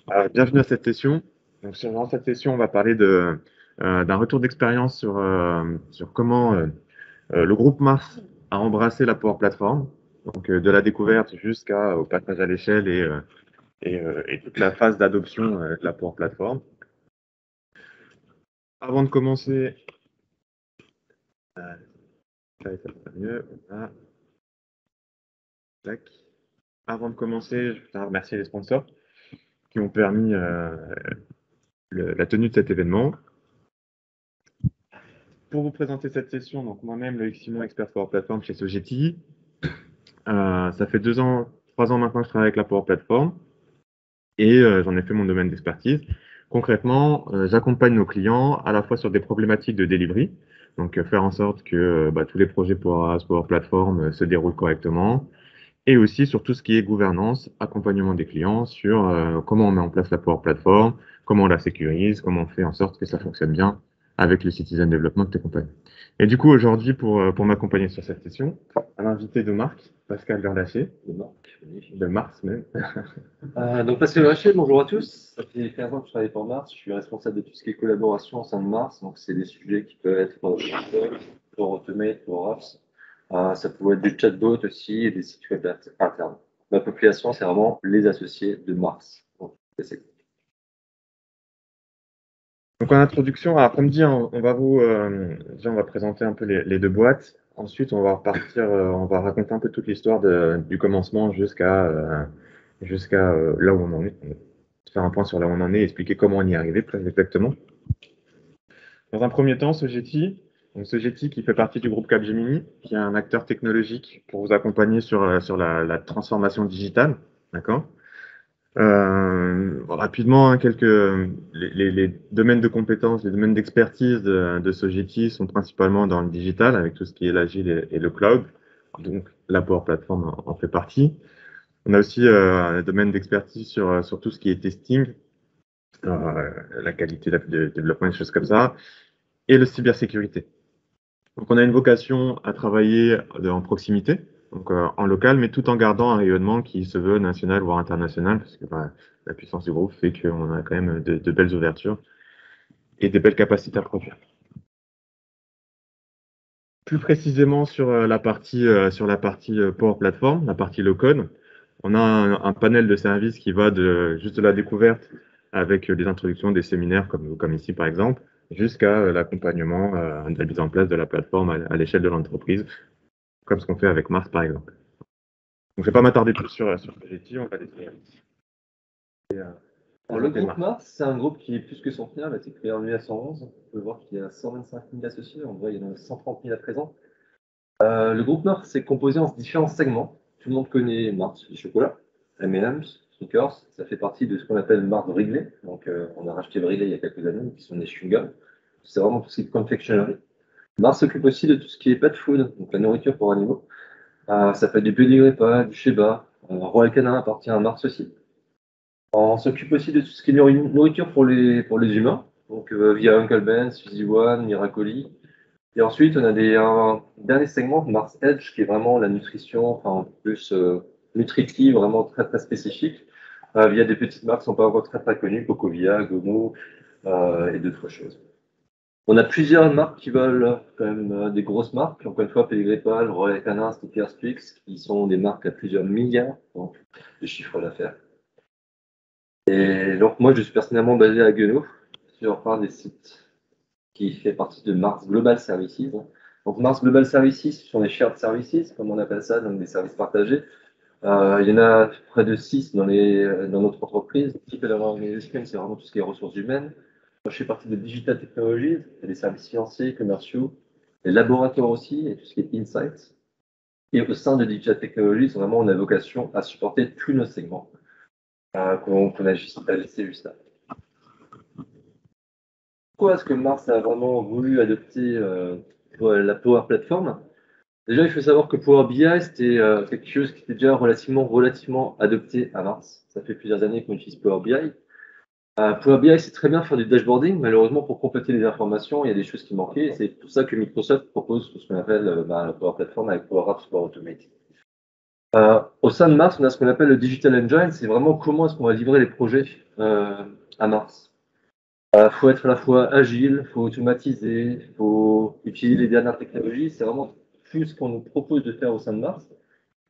Bienvenue à cette session. Dans cette session, on va parler d'un retour d'expérience sur comment le groupe Mars a embrassé la Power Platform, de la découverte jusqu'au passage à l'échelle et toute la phase d'adoption de la Power Platform. Avant de commencer, ça va mieux. Voilà. Tac. Avant de commencer, je tiens à remercier les sponsors qui ont permis la tenue de cet événement. Pour vous présenter cette session, donc moi-même, Loïc Simon, expert Power Platform chez Sogeti. Ça fait 2 ans, 3 ans maintenant que je travaille avec la Power Platform et j'en ai fait mon domaine d'expertise. Concrètement, j'accompagne nos clients à la fois sur des problématiques de delivery, donc faire en sorte que tous les projets Power Apps, Power Platform se déroulent correctement, et aussi sur tout ce qui est gouvernance, accompagnement des clients sur comment on met en place la Power Platform, comment on la sécurise, comment on fait en sorte que ça fonctionne bien avec le Citizen Development et compagnie. Et du coup, aujourd'hui, pour m'accompagner sur cette session, un invité de marque, Pascal Verlaché, de Mars même. Donc Pascal Rachel, bonjour à tous. Ça fait 15 ans que je travaille pour Mars. Je suis responsable de tout ce qui est collaboration au sein de Mars. Donc c'est des sujets qui peuvent être pour Automate, pour Apps. Ça peut être des chatbots aussi et des sites web internes. Ma population, c'est vraiment les associés de Mars. Donc en introduction, alors comme dit, on va présenter un peu les deux boîtes. Ensuite, on va repartir, on va raconter un peu toute l'histoire du commencement jusqu'à là où on en est. On va faire un point sur là où on en est, expliquer comment on y est arrivé plus exactement. Dans un premier temps, Sogeti qui fait partie du groupe Capgemini, qui est un acteur technologique pour vous accompagner sur la transformation digitale, d'accord? Rapidement, les domaines de compétences, les domaines d'expertise de Sogeti sont principalement dans le digital, avec tout ce qui est l'agile et le cloud. Donc, la Power Platform en fait partie. On a aussi un domaine d'expertise sur tout ce qui est testing, la qualité de développement, des choses comme ça, et le cybersécurité. Donc, on a une vocation à travailler en proximité, donc en local, mais tout en gardant un rayonnement qui se veut national voire international, parce que la puissance du groupe fait qu'on a quand même de belles ouvertures et des belles capacités à produire. Plus précisément sur la partie Power Platform, la partie low code, on a un panel de services qui va juste de la découverte avec des introductions, des séminaires comme ici par exemple, jusqu'à l'accompagnement de la mise en place de la plateforme à l'échelle de l'entreprise, comme ce qu'on fait avec Mars par exemple. Donc, je ne vais pas m'attarder plus sur Sogeti, on va laisser. Alors, le groupe Mars, c'est un groupe qui est plus que centenaire. Il a été créé en 1911. On peut voir qu'il y a 125 000 associés. En vrai, il y en a 130 000 à présent. Le groupe Mars est composé en différents segments. Tout le monde connaît Mars, les chocolats, M&M's, Snickers. Ça fait partie de ce qu'on appelle Mars Wrigley. Donc, on a racheté Wrigley il y a quelques années, qui sont des chewing-gums. C'est vraiment tout ce qui est confectionnery. Mars s'occupe aussi de tout ce qui est pet food, donc la nourriture pour animaux. Ça peut être du biodégradable, du Sheba. Royal Canin appartient à Mars aussi. On s'occupe aussi de tout ce qui est nourriture pour les humains, donc via Uncle Ben's, Fizzy One, Miracoli. Et ensuite, on a un dernier segment, Mars Edge, qui est vraiment la nutrition, enfin plus nutritive, vraiment très très spécifique, via des petites marques qui sont pas encore très très connues, Cocovia, Gomo et d'autres choses. On a plusieurs marques qui veulent quand même des grosses marques, encore une fois, Pégrépal, Royal Canin, Snickers, Twix, qui sont des marques à plusieurs milliards donc, de chiffre d'affaires. Et donc moi, je suis personnellement basé à Guenot, sur un des sites qui fait partie de Mars Global Services. Donc Mars Global Services, ce sont des shared services, comme on appelle ça, donc des services partagés. Il y en a près de 6 dans notre entreprise. Type de l'organisation, c'est vraiment tout ce qui est ressources humaines. Moi, je fais partie de Digital Technologies, des services financiers, commerciaux, des laboratoires aussi, et tout ce qui est insights. Et au sein de Digital Technologies, vraiment, on a vocation à supporter tous nos segments qu'on a listés juste là. Pourquoi est-ce que Mars a vraiment voulu adopter la Power Platform? Déjà, il faut savoir que Power BI, c'était quelque chose qui était déjà relativement adopté à Mars. Ça fait plusieurs années qu'on utilise Power BI. Power BI, c'est très bien faire du dashboarding. Malheureusement, pour compléter les informations, il y a des choses qui manquaient. C'est pour ça que Microsoft propose ce qu'on appelle la Power Platform avec Power Apps, Power Automate. Au sein de Mars, on a ce qu'on appelle le Digital Engine, c'est vraiment comment est-ce qu'on va livrer les projets à Mars. Faut être à la fois agile, faut automatiser, faut utiliser les dernières technologies. C'est vraiment tout ce qu'on nous propose de faire au sein de Mars.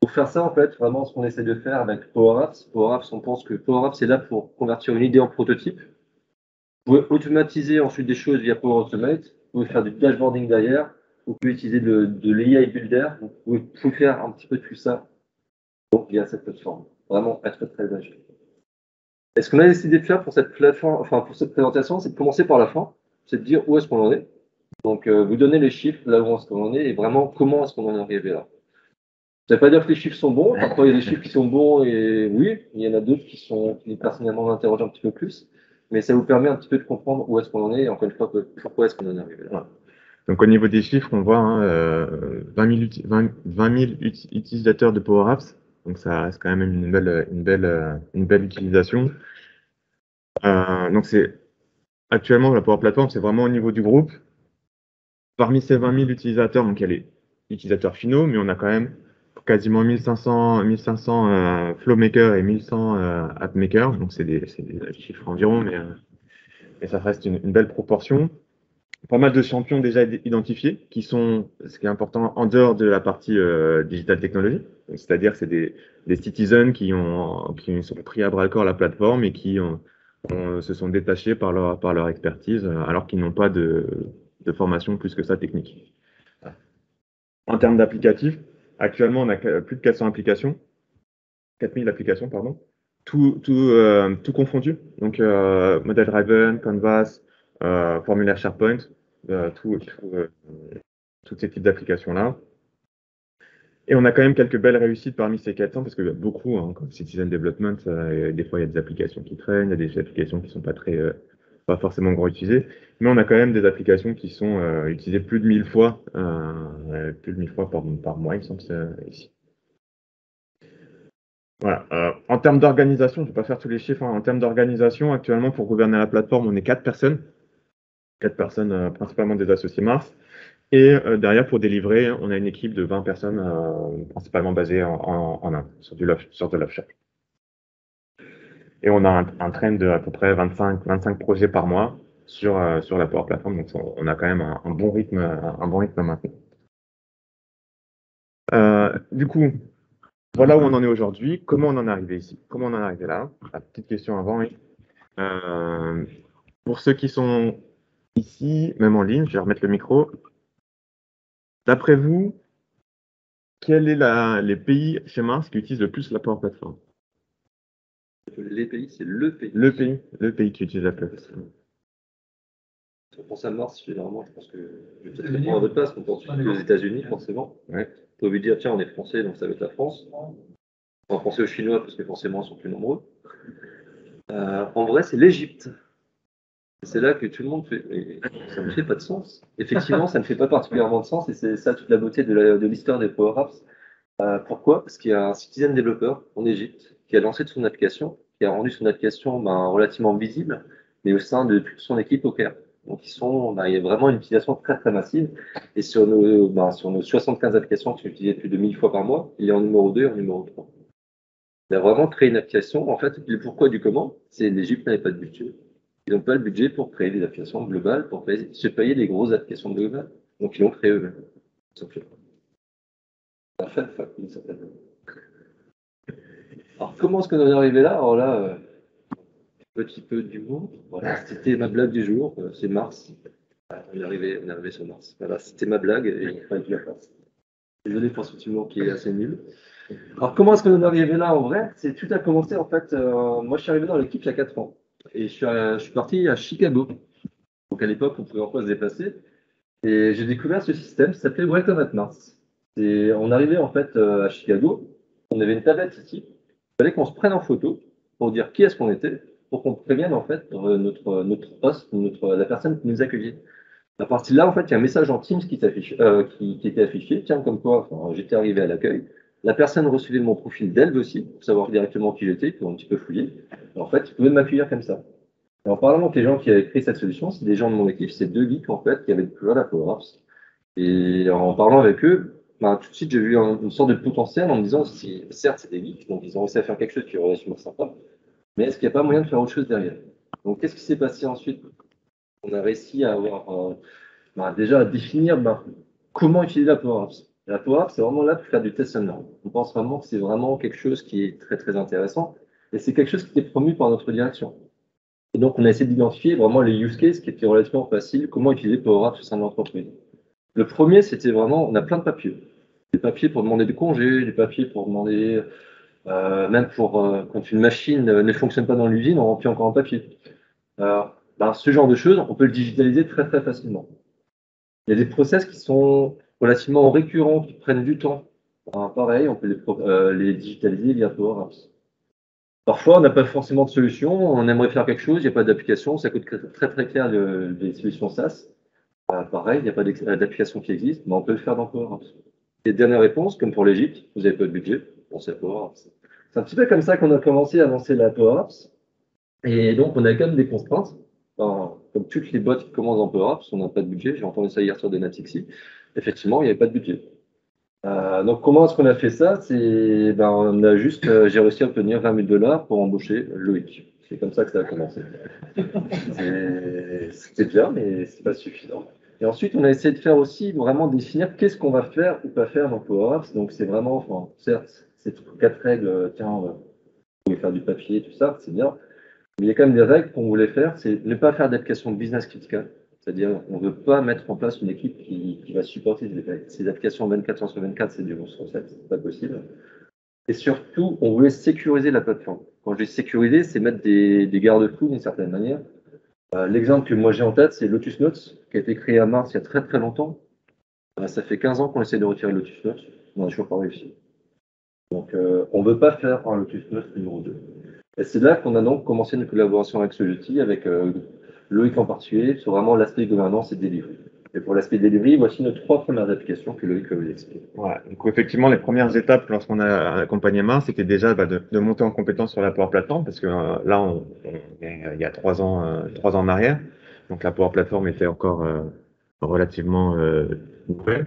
Pour faire ça, en fait, vraiment ce qu'on essaie de faire avec Power Apps. Power Apps, on pense que Power Apps est là pour convertir une idée en prototype. Vous pouvez automatiser ensuite des choses via Power Automate. Vous pouvez faire du dashboarding derrière. Vous pouvez utiliser de l'AI Builder. Vous pouvez faire un petit peu de tout ça donc, via cette plateforme. Vraiment être très agile. Et ce qu'on a décidé de faire pour cette plateforme, enfin pour cette présentation, c'est de commencer par la fin, c'est de dire où est-ce qu'on en est. Donc, vous donner les chiffres, là où est-ce qu'on en est, et vraiment comment est-ce qu'on en est arrivé là. Ça ne veut pas dire que les chiffres sont bons. Parfois, il y a des chiffres qui sont bons et oui, il y en a d'autres qui personnellement m'interrogent un petit peu plus. Mais ça vous permet un petit peu de comprendre où est-ce qu'on en est et encore une fois, pourquoi est-ce qu'on en est arrivé là. Ouais. Donc au niveau des chiffres, on voit 20 000 utilisateurs de Power Apps. Donc ça reste quand même une belle utilisation. Donc c'est actuellement la Power Platform, c'est vraiment au niveau du groupe. Parmi ces 20 000 utilisateurs, donc il y a les utilisateurs finaux, mais on a quand même quasiment 1500 flow makers et 1100 app makers. Donc c'est des chiffres environ, mais ça reste une belle proportion. Pas mal de champions déjà identifiés, qui sont, ce qui est important, en dehors de la partie digital technology. C'est-à-dire que c'est des citizens qui sont pris à bras-le-corps la plateforme et qui se sont détachés par leur expertise, alors qu'ils n'ont pas de formation plus que ça technique. En termes d'applicatifs, actuellement, on a plus de 400 applications, 4000 applications, pardon, tout confondu. Donc, Model Driven, Canvas, formulaire SharePoint, euh, tout, tout, euh, tous ces types d'applications-là. Et on a quand même quelques belles réussites parmi ces 400, parce qu'il y a beaucoup, hein, comme Citizen Development, des fois il y a des applications qui traînent, il y a des applications qui ne sont pas forcément grand utilisées, mais on a quand même des applications qui sont utilisées plus de 1000 fois, par mois, il me semble, ici. Voilà. En termes d'organisation, je ne vais pas faire tous les chiffres, hein. En termes d'organisation, actuellement, pour gouverner la plateforme, on est 4 personnes. 4 personnes, principalement des associés Mars. Et derrière, pour délivrer, on a une équipe de 20 personnes, principalement basées en Inde, sur de l'offshore. Et on a un trend de à peu près 25 projets par mois sur la Power Platform. Donc, on a quand même un bon rythme maintenant. Du coup, voilà où on en est aujourd'hui. Comment on en est arrivé ici? Comment on en est arrivé là? La petite question avant, oui. Pour ceux qui sont ici, même en ligne, je vais remettre le micro. D'après vous, quels est les pays chez Mars qui utilisent le plus la Power Platform? Les pays, c'est le pays. Le pays qui utilise la plateforme. Si on pense à Mars, généralement, je pense que je vais peut-être répondre à votre place, on pense aux États-Unis, forcément. Ouais. On peut lui dire, tiens, on est français, donc ça va être la France. On va penser aux Chinois, parce que forcément, ils sont plus nombreux. En vrai, c'est l'Égypte. C'est là que tout le monde fait. Mais ça ne fait pas de sens. Effectivement, ça ne fait pas particulièrement de sens, et c'est ça toute la beauté de l'histoire des Power Apps. Pourquoi? Parce qu'il y a un citizen développeur en Égypte qui a lancé son application, qui a rendu son application relativement visible, mais au sein de toute son équipe au Caire. Donc il y a vraiment une utilisation très très massive. Et sur nos 75 applications qui sont utilisées plus de 1000 fois par mois, il est en numéro 2 et en numéro 3. Il a vraiment créé une application. En fait, le pourquoi du comment, c'est l'Égypte n'avait pas de budget. Ils n'ont pas le budget pour créer des applications globales, pour se payer des grosses applications globales. Donc ils l'ont créé eux-mêmes. Alors, comment est-ce qu'on en est arrivé là? Alors là, petit peu d'humour. Voilà, c'était ma blague du jour. C'est Mars. On est arrivé sur Mars. Voilà, c'était ma blague et il fallait que je la fasse. Désolé pour cet humour qui est assez nul. Alors, comment est-ce qu'on en est arrivé là en vrai? C'est tout a commencé en fait. Moi, je suis arrivé dans l'équipe il y a 4 ans et je suis parti à Chicago. Donc, à l'époque, on pouvait encore se déplacer. Et j'ai découvert ce système qui s'appelait Welcome at Mars. Et on arrivait en fait à Chicago. On avait une tablette ici. Il fallait qu'on se prenne en photo pour dire qui est-ce qu'on était, pour qu'on prévienne en fait notre host, la personne qui nous accueillait. À partir de là, en fait, il y a un message en Teams qui était affiché, tiens, comme quoi j'étais arrivé à l'accueil. La personne recevait mon profil d'Elve aussi, pour savoir directement qui j'étais, pour un petit peu fouiller. Et en fait, ils pouvaient m'accueillir comme ça. Et en parlant avec les gens qui avaient créé cette solution, c'est des gens de mon équipe, c'est 2 geeks en fait qui avaient découvert la Power Apps. Et en parlant avec eux, tout de suite, j'ai vu une sorte de potentiel en me disant, certes, c'est des geeks, donc ils ont réussi à faire quelque chose qui est relativement sympa, mais est-ce qu'il n'y a pas moyen de faire autre chose derrière? Donc, qu'est-ce qui s'est passé ensuite? On a réussi à avoir, déjà à définir comment utiliser la Power Apps. La Power Apps, c'est vraiment là pour faire du test and learn. On pense vraiment que c'est vraiment quelque chose qui est très, très intéressant, et c'est quelque chose qui était promu par notre direction. Et donc, on a essayé d'identifier vraiment les use cases qui étaient relativement faciles, comment utiliser Power Apps au sein de l'entreprise. Le premier, c'était vraiment, on a plein de papiers. Des papiers pour demander des congés, des papiers pour demander, même pour quand une machine ne fonctionne pas dans l'usine, on remplit encore un papier. Ce genre de choses, on peut le digitaliser très très facilement. Il y a des process qui sont relativement récurrents, qui prennent du temps. Pareil, on peut les digitaliser via Power Apps. Parfois, on n'a pas forcément de solution, on aimerait faire quelque chose, il n'y a pas d'application, ça coûte très très clair les solutions SaaS. Pareil, il n'y a pas d'application qui existe, mais on peut le faire dans Power Apps. Et dernière réponse, comme pour l'Égypte, vous n'avez pas de budget, pensez à Power Apps. C'est un petit peu comme ça qu'on a commencé à lancer la Power Apps. Et donc, on a quand même des contraintes. Comme toutes les boîtes qui commencent dans Power Apps, on n'a pas de budget. J'ai entendu ça hier sur des Natixi. Effectivement, il n'y avait pas de budget. Donc, comment est-ce qu'on a fait ça? On a juste, j'ai réussi à obtenir 20 000 $ pour embaucher Loïc. C'est comme ça que ça a commencé. C'était bien, mais c'est pas suffisant. Et ensuite, on a essayé de faire aussi vraiment définir qu'est-ce qu'on va faire ou pas faire dans Power Apps. Donc, c'est vraiment, certes, c'est 4 règles. Tiens, vous pouvez faire du papier, tout ça, c'est bien. Mais il y a quand même des règles qu'on voulait faire, c'est ne pas faire d'applications business critical. C'est-à-dire, on ne veut pas mettre en place une équipe qui va supporter ces applications 24 heures sur 24, c'est du monstre, c'est pas possible. Et surtout, on voulait sécuriser la plateforme. Quand je dis sécuriser, c'est mettre des garde-fous d'une certaine manière. L'exemple que moi j'ai en tête, c'est Lotus Notes, qui a été créé à Mars il y a très très longtemps. Ça fait 15 ans qu'on essaie de retirer Lotus Notes, on n'a toujours pas réussi. Donc, on ne veut pas faire un Lotus Notes numéro 2. Et c'est là qu'on a donc commencé une collaboration avec Sogeti, avec Loïc en particulier, sur vraiment l'aspect gouvernance et delivery. Et pour l'aspect delivery, voici nos 3 premières applications que Loïc va vous expliquer. Ouais, donc effectivement, les premières étapes lorsqu'on a accompagné Mars, c'était déjà de monter en compétence sur la Power Platform, parce que là, on est il y a 3 ans en arrière, donc la Power Platform était encore relativement nouvelle.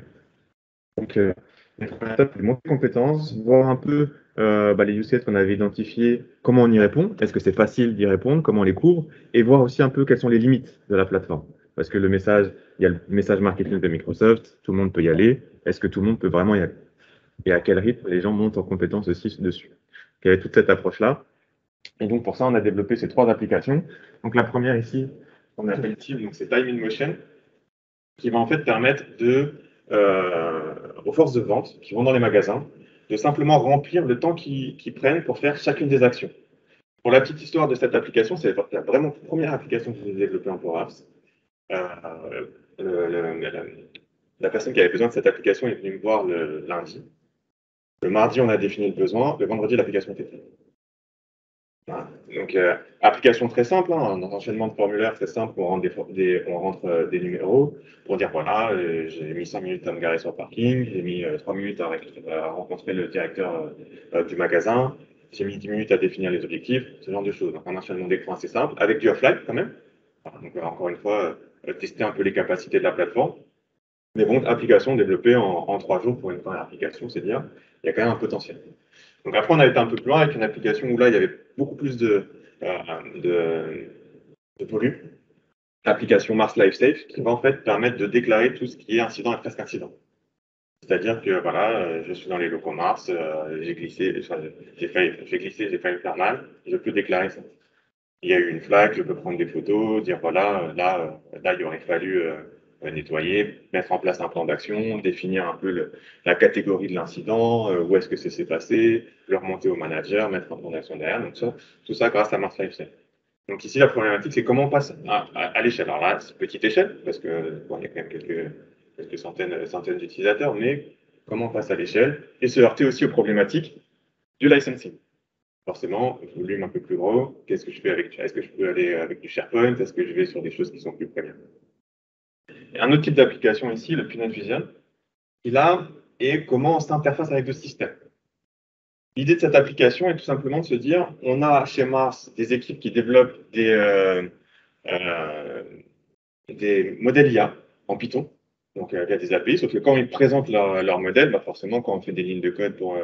Donc, la première étape, c'est de monter en compétence, voir un peu les use cases qu'on avait identifiés, comment on y répond, est-ce que c'est facile d'y répondre, comment on les couvre, et voir aussi un peu quelles sont les limites de la plateforme. Parce que il y a le message marketing de Microsoft, tout le monde peut y aller, est-ce que tout le monde peut vraiment y aller? Et à quel rythme les gens montent en compétence aussi dessus? Il y avait toute cette approche-là. Et donc, pour ça, on a développé ces 3 applications. Donc, la première ici, on appelle Team, donc c'est Time in Motion, qui va en fait permettre aux forces de vente qui vont dans les magasins de simplement remplir le temps qu'ils prennent pour faire chacune des actions. Pour la petite histoire de cette application, c'est la vraiment première application que j'ai développée en Power Apps. La personne qui avait besoin de cette application est venue me voir le lundi. Le mardi, on a défini le besoin. Le vendredi, l'application était faite. Voilà. Donc, application très simple, un enchaînement de formulaires très simple, on rentre des numéros pour dire voilà, j'ai mis 5 minutes à me garer sur le parking, j'ai mis 3 minutes à rencontrer le directeur du magasin, j'ai mis 10 minutes à définir les objectifs, ce genre de choses. Donc, un enchaînement d'écran assez simple, avec du offline quand même. Voilà, donc, encore une fois, tester un peu les capacités de la plateforme. Mais bon, application développée en 3 jours pour une première application, c'est dire, il y a quand même un potentiel. Donc après, on a été un peu plus loin avec une application où là, il y avait beaucoup plus de volume. L'application Mars LifeSafe qui va en fait permettre de déclarer tout ce qui est incident et presque incident. C'est-à-dire que voilà, je suis dans les locaux Mars, j'ai glissé, j'ai failli me faire mal, je peux déclarer ça. Il y a eu une flaque, je peux prendre des photos, dire voilà, là il aurait fallu nettoyer, mettre en place un plan d'action, définir un peu la catégorie de l'incident, où est-ce que ça s'est passé, le remonter au manager, mettre un plan d'action derrière, donc ça, tout ça grâce à Mars LifeSafe. Donc ici, la problématique, c'est comment on passe à l'échelle. Alors là, c'est petite échelle, parce que bon, il y a quand même quelques centaines d'utilisateurs, mais comment on passe à l'échelle et se heurter aussi aux problématiques du licensing. Forcément, volume un peu plus gros, qu'est-ce que je fais avec? Est-ce que je peux aller avec du SharePoint? Est-ce que je vais sur des choses qui sont plus premium? Et un autre type d'application ici, le Peanut Vision, qui là est comment on s'interface avec le système. L'idée de cette application est tout simplement de se dire, on a chez Mars des équipes qui développent des modèles IA en Python. Donc, via des API, sauf que quand ils présentent leur modèle, bah forcément, quand on fait des lignes de code quand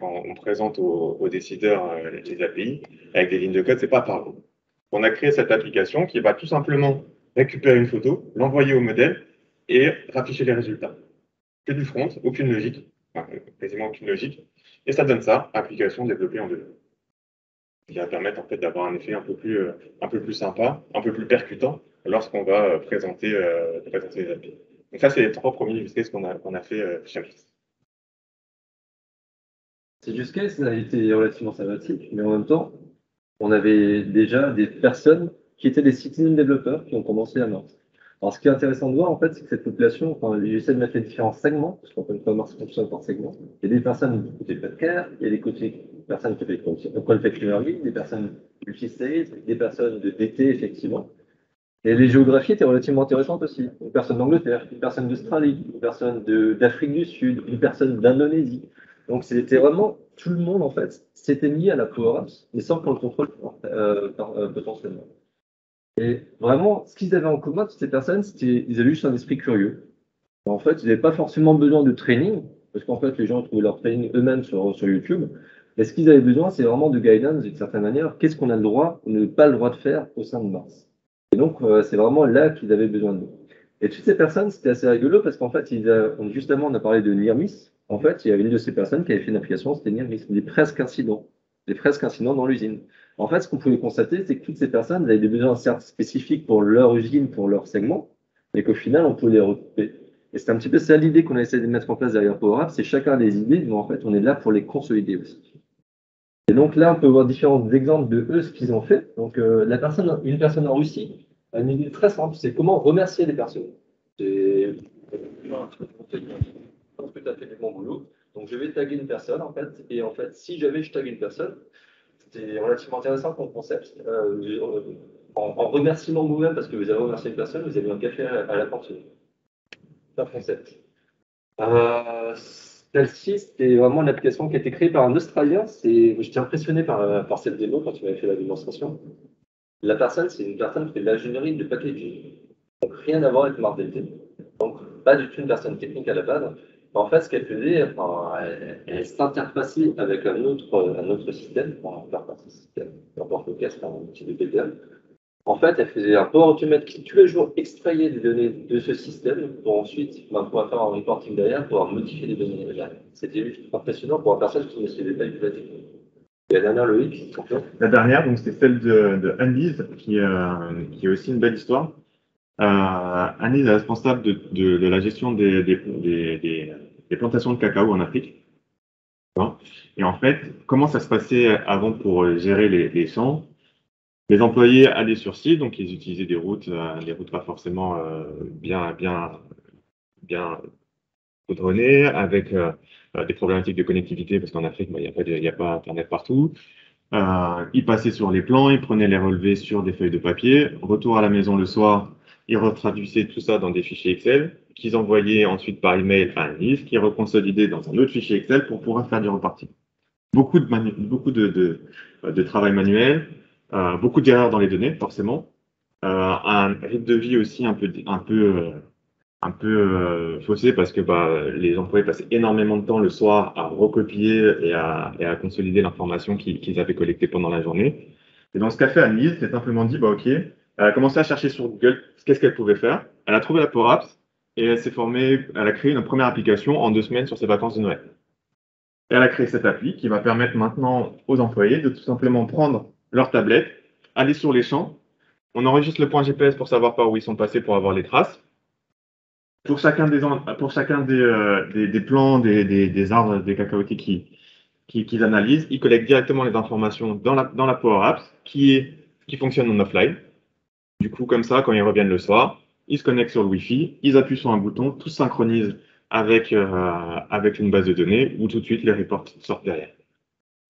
on présente aux décideurs les API, avec des lignes de code, c'est pas parlant. On a créé cette application qui va tout simplement récupérer une photo, l'envoyer au modèle et rafficher les résultats. Que du front, aucune logique, enfin, quasiment aucune logique. Et ça donne ça, application développée en 2D. Qui va permettre en fait d'avoir un effet un peu plus sympa, un peu plus percutant lorsqu'on va présenter les API. Donc ça, c'est les 3 premiers use cases qu'on a fait chez Amplix. Ces use cases a été relativement sympathique, mais en même temps, on avait déjà des personnes qui étaient des citizen développeurs qui ont commencé à Mars. Alors, ce qui est intéressant de voir, en fait, c'est que cette population, enfin, j'essaie de mettre les différents segments, parce qu'on peut pas Mars fonctionne par segment. Il y a des personnes du côté Petcare, il y a des personnes qui font conflict learning, des personnes multi-state, des personnes de DT, effectivement. Et les géographies étaient relativement intéressantes aussi. Une personne d'Angleterre, une personne d'Australie, une personne d'Afrique du Sud, une personne d'Indonésie. Donc c'était vraiment tout le monde en fait s'était mis à la Power Apps, mais sans qu'on le contrôle potentiellement. Et vraiment, ce qu'ils avaient en commun, toutes ces personnes, c'était ils avaient juste un esprit curieux. En fait, ils n'avaient pas forcément besoin de training, parce qu'en fait, les gens trouvaient leur training eux-mêmes sur YouTube. Mais ce qu'ils avaient besoin, c'est vraiment de guidance d'une certaine manière. Qu'est-ce qu'on a le droit ou ne pas le droit de faire au sein de Mars? Et donc, c'est vraiment là qu'ils avaient besoin de nous. Et toutes ces personnes, c'était assez rigolo parce qu'en fait, justement, on a parlé de near miss. En fait, il y avait une de ces personnes qui avait fait une application, c'était near miss, des presque incidents. Des presque incidents dans l'usine. En fait, ce qu'on pouvait constater, c'est que toutes ces personnes avaient des besoins certes spécifiques pour leur usine, pour leur segment, mais qu'au final, on pouvait les regrouper. Et c'est un petit peu ça l'idée qu'on a essayé de mettre en place derrière Power Apps, c'est chacun des idées, mais en fait, on est là pour les consolider aussi. Et donc là, on peut voir différents exemples de eux, ce qu'ils ont fait. Donc, une personne en Russie a une idée très simple, c'est comment remercier les personnes. C'est je pense que tu as fait du bon boulot. Donc, je vais taguer une personne, en fait, et en fait, si jamais je tague une personne, c'était relativement intéressant comme concept. En remerciement vous-même, parce que vous avez remercié une personne, vous avez un café à la cantine. C'est un concept. Celle-ci, c'était vraiment une application qui a été créée par un Australien. J'étais impressionné par cette démo quand tu m'avais fait la démonstration. La personne, c'est une personne qui fait de l'ingénierie de packaging. Donc, rien à voir avec MarkDT. Donc, pas du tout une personne technique à la base. En fait, ce qu'elle faisait, enfin, elle s'interfaçait avec un autre système, pour faire passer ce système, n'importe lequel, c'est un outil de PPM. En fait, elle faisait un Power Automate qui tous les jours extrayait des données de ce système pour ensuite pouvoir faire un reporting derrière, pouvoir modifier les données derrière. C'était juste impressionnant pour une personne qui ne savait pas du tout la technique. Et la dernière, Loïc, c'est quoi? La dernière, donc, c'est celle de Anne-Lise, qui est aussi une belle histoire. Anne-Lise est responsable de la gestion des plantations de cacao en Afrique. Hein. Et en fait, comment ça se passait avant pour gérer les champs? Les employés allaient sur site, donc ils utilisaient des routes pas forcément bien goudronnées, avec des problématiques de connectivité, parce qu'en Afrique, bah, il n'y a pas Internet partout. Ils passaient sur les plans, ils prenaient les relevés sur des feuilles de papier. Retour à la maison le soir, ils retraduisaient tout ça dans des fichiers Excel, qu'ils envoyaient ensuite par email à Annelise, qui reconsolidait dans un autre fichier Excel pour pouvoir faire du reparti. Beaucoup de travail manuel, beaucoup d'erreurs dans les données, forcément. Un rythme de vie aussi faussé parce que bah, les employés passaient énormément de temps le soir à recopier et à consolider l'information qu'ils avaient collectée pendant la journée. Et donc, ce qu'a fait Annelise, c'est simplement dit, bah, OK, elle a commencé à chercher sur Google qu'est-ce qu'elle pouvait faire. Elle a trouvé la Power Apps et elle a créé une première application en 2 semaines sur ses vacances de Noël. Et elle a créé cette appli qui va permettre maintenant aux employés de tout simplement prendre leur tablette, aller sur les champs. On enregistre le point GPS pour savoir par où ils sont passés pour avoir les traces. Pour chacun des plants, des arbres, des cacaotiers qu'ils analysent, ils collectent directement les informations dans la Power Apps qui fonctionne en offline. Du coup, comme ça, quand ils reviennent le soir, ils se connectent sur le Wi-Fi, ils appuient sur un bouton, tout se synchronise avec une base de données où tout de suite les reports sortent derrière.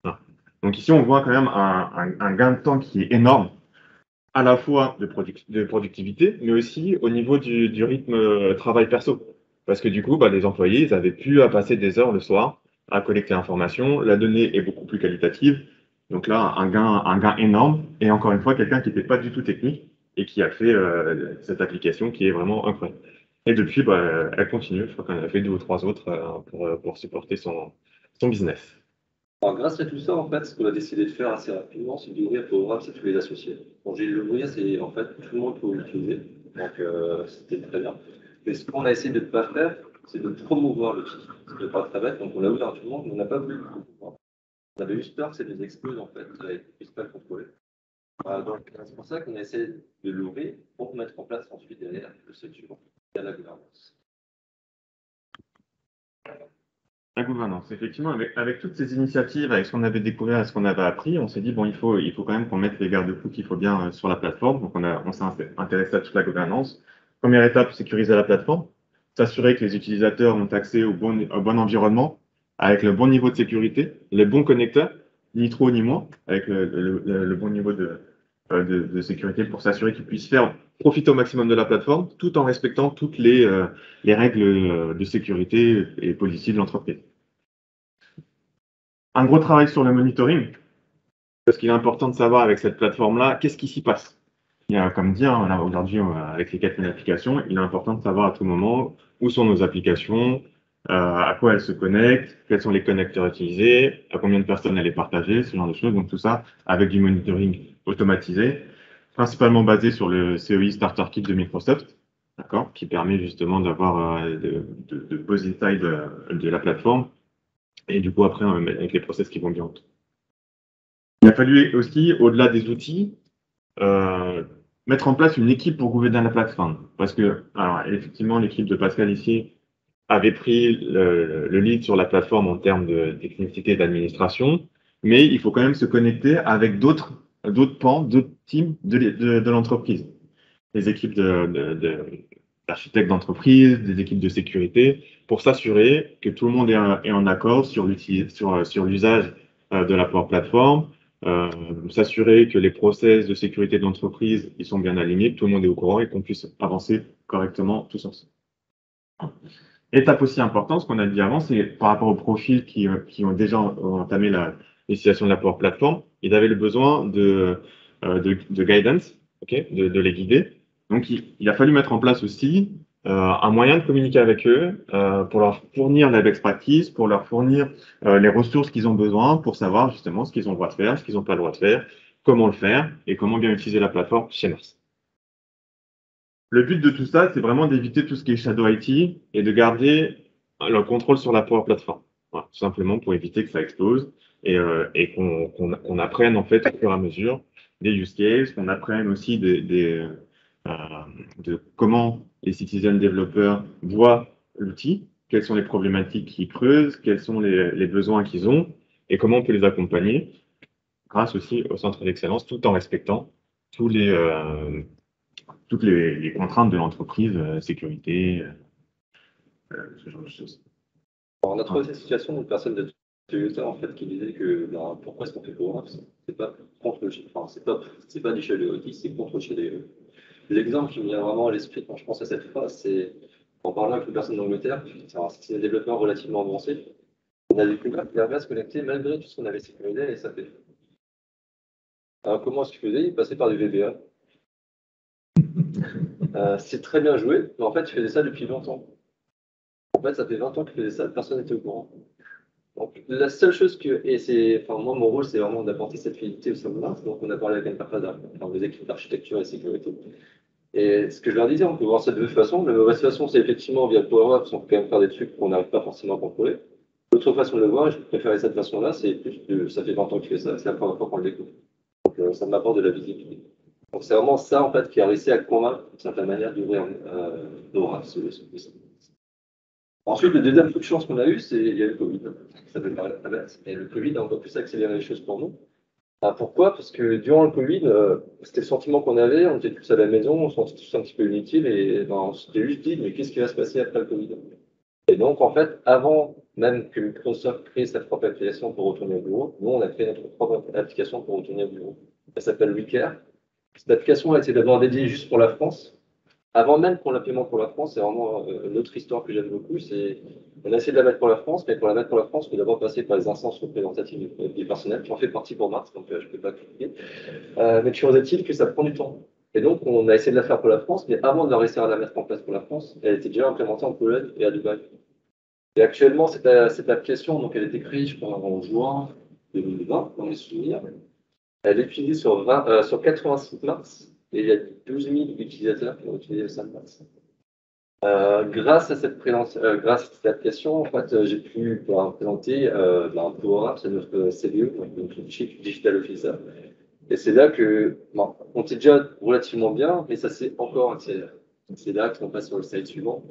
Voilà. Donc ici, on voit quand même un gain de temps qui est énorme, à la fois de productivité, mais aussi au niveau du rythme travail perso. Parce que du coup, bah, les employés, ils avaient plus à passer des heures le soir à collecter l'information. La donnée est beaucoup plus qualitative. Donc là, un gain énorme. Et encore une fois, quelqu'un qui n'était pas du tout technique et qui a fait cette application qui est vraiment incroyable. Et depuis, bah, elle continue. Je crois qu'on en a fait 2 ou 3 autres pour supporter son business. Alors, grâce à tout ça, en fait, ce qu'on a décidé de faire assez rapidement, c'est d'ouvrir Power Apps à tous les associés. Quand j'ai l'ouvrir, c'est en fait tout le monde peut l'utiliser. Donc, c'était très bien. Mais ce qu'on a essayé de ne pas faire, c'est de promouvoir l'outil. C'était pas très bête, donc on l'a ouvert à tout le monde, mais on n'a pas voulu le promouvoir. On avait juste peur que ça nous explose, en fait, et qu'on ne puisse pas le contrôler. Donc, c'est pour ça qu'on a essayé de l'ouvrir pour mettre en place ensuite derrière le structure et la gouvernance. La gouvernance, effectivement, avec toutes ces initiatives, avec ce qu'on avait découvert et ce qu'on avait appris, on s'est dit, bon, il faut quand même qu'on mette les garde-fous qu'il faut bien sur la plateforme. Donc, on s'est intéressé à toute la gouvernance. Première étape, sécuriser la plateforme, s'assurer que les utilisateurs ont accès au bon environnement, avec le bon niveau de sécurité, les bons connecteurs, ni trop ni moins, avec le bon niveau de sécurité pour s'assurer qu'ils puissent profiter au maximum de la plateforme, tout en respectant toutes les règles de sécurité et policy de l'entreprise. Un gros travail sur le monitoring, parce qu'il est important de savoir avec cette plateforme-là, qu'est-ce qui s'y passe. Il y a, comme dit, là, aujourd'hui, avec les 4000 applications, il est important de savoir à tout moment où sont nos applications, à quoi elles se connectent, quels sont les connecteurs utilisés, à combien de personnes elles les partagent, ce genre de choses. Donc tout ça avec du monitoring automatisé, principalement basé sur le COI Starter Kit de Microsoft, d'accord, qui permet justement d'avoir de poser taille de la plateforme et du coup après avec les process qui vont bien autour. Il a fallu aussi, au-delà des outils, euh, mettre en place une équipe pour gouverner la plateforme. Parce que, alors, effectivement, l'équipe de Pascal ici avait pris le lead sur la plateforme en termes de technicité d'administration, mais il faut quand même se connecter avec d'autres pans, d'autres teams de l'entreprise. Les équipes d'architectes d'entreprise, des équipes de sécurité, pour s'assurer que tout le monde est en accord sur l'usage de la Power Platform, s'assurer que les process de sécurité de l'entreprise ils sont bien alignés, que tout le monde est au courant et qu'on puisse avancer correctement tous ensemble. Étape aussi importante, ce qu'on a dit avant, c'est par rapport aux profils qui ont déjà entamé l'utilisation de la Power Platform, ils avaient le besoin de guidance, ok, de les guider. Donc, il a fallu mettre en place aussi un moyen de communiquer avec eux pour leur fournir la best practice, pour leur fournir les ressources qu'ils ont besoin pour savoir justement ce qu'ils ont le droit de faire, ce qu'ils n'ont pas le droit de faire, comment le faire et comment bien utiliser la plateforme chez Mars. Le but de tout ça, c'est vraiment d'éviter tout ce qui est Shadow IT et de garder le contrôle sur la Power Platform. Voilà, tout simplement pour éviter que ça explose et qu'on apprenne en fait au fur et à mesure des use cases, qu'on apprenne aussi de comment les citizen développeurs voient l'outil, quelles sont les problématiques qu'ils creusent, quels sont les besoins qu'ils ont et comment on peut les accompagner grâce aussi au centre d'excellence tout en respectant tous toutes les contraintes de l'entreprise, sécurité, ce genre de choses. Alors, on a trouvé cette situation d'une personne de Toyota en fait qui disait que pourquoi est-ce qu'on fait Power Apps? C'est pas contre le enfin, c'est pas du Shadow IT, c'est contre le Shadow IT. L'exemple qui me vient vraiment à l'esprit quand je pense à cette phrase, c'est en parlant avec une personne d'Angleterre, c'est un développeur relativement avancé. On a découvert qu'il arrivait à se connecter malgré tout ce qu'on avait sécurisé et SAP. Alors comment est-ce qu'il faisait? Il passait par du VBA. C'est très bien joué, mais en fait, il faisait ça depuis 20 ans. En fait, ça fait 20 ans qu'il faisait ça, personne n'était au courant. Donc, la seule chose enfin, moi, mon rôle, c'est vraiment d'apporter cette fidélité au sein de Mars. Donc, on a parlé avec Interface, enfin, des équipes d'architecture et sécurité. Et ce que je leur disais, on peut voir ça de deux façons. La mauvaise façon, c'est effectivement via le Power Apps, on peut quand même faire des trucs qu'on n'arrive pas forcément à contrôler. L'autre façon de le voir, et je préférais cette façon-là, c'est plus que ça fait 20 ans qu'il fait ça, c'est la première fois qu'on le découvre. Donc, ça m'apporte de la visibilité. Donc, c'est vraiment ça, en fait, qui a réussi à convaincre, d'une certaine manière, d'ouvrir nos races. Ensuite, le deuxième coup de chance qu'on a eu, c'est il y a eu le Covid. Ça peut paraître très bête, mais le Covid a encore plus accéléré les choses pour nous. Pourquoi? Parce que durant le Covid, c'était le sentiment qu'on avait, on était tous à la maison, on se sentait tous un petit peu inutiles et on s'était juste dit, mais qu'est-ce qui va se passer après le Covid? Et donc, en fait, avant même que Microsoft crée sa propre application pour retourner au bureau, nous, on a créé notre propre application pour retourner au bureau. Elle s'appelle WeCare. Cette application a été d'abord dédiée juste pour la France. Avant même qu'on l'implémente pour la France, c'est vraiment une autre histoire que j'aime beaucoup. On a essayé de la mettre pour la France, mais pour la mettre pour la France, il faut d'abord passer par les instances représentatives du personnel, qui en fait partie pour Mars, donc je ne peux pas cliquer. Mais toujours est-il que ça prend du temps. Et donc, on a essayé de la faire pour la France, mais avant de réussir à la mettre en place pour la France, elle était déjà implémentée en Pologne et à Dubaï. Et actuellement, cette application, donc elle a été créée, je crois, en juin 2020, dans mes souvenirs. Elle est utilisée sur 86 mars, et il y a 12 000 utilisateurs qui l'ont utilisé le 5 mars. Grâce à grâce à cette application, en fait, j'ai pu présenter un Power Apps à notre CDO, donc notre Chief Digital Officer. Et c'est là que, bon, on était déjà relativement bien, mais ça s'est encore accéléré. C'est là qu'on passe sur le slide suivant,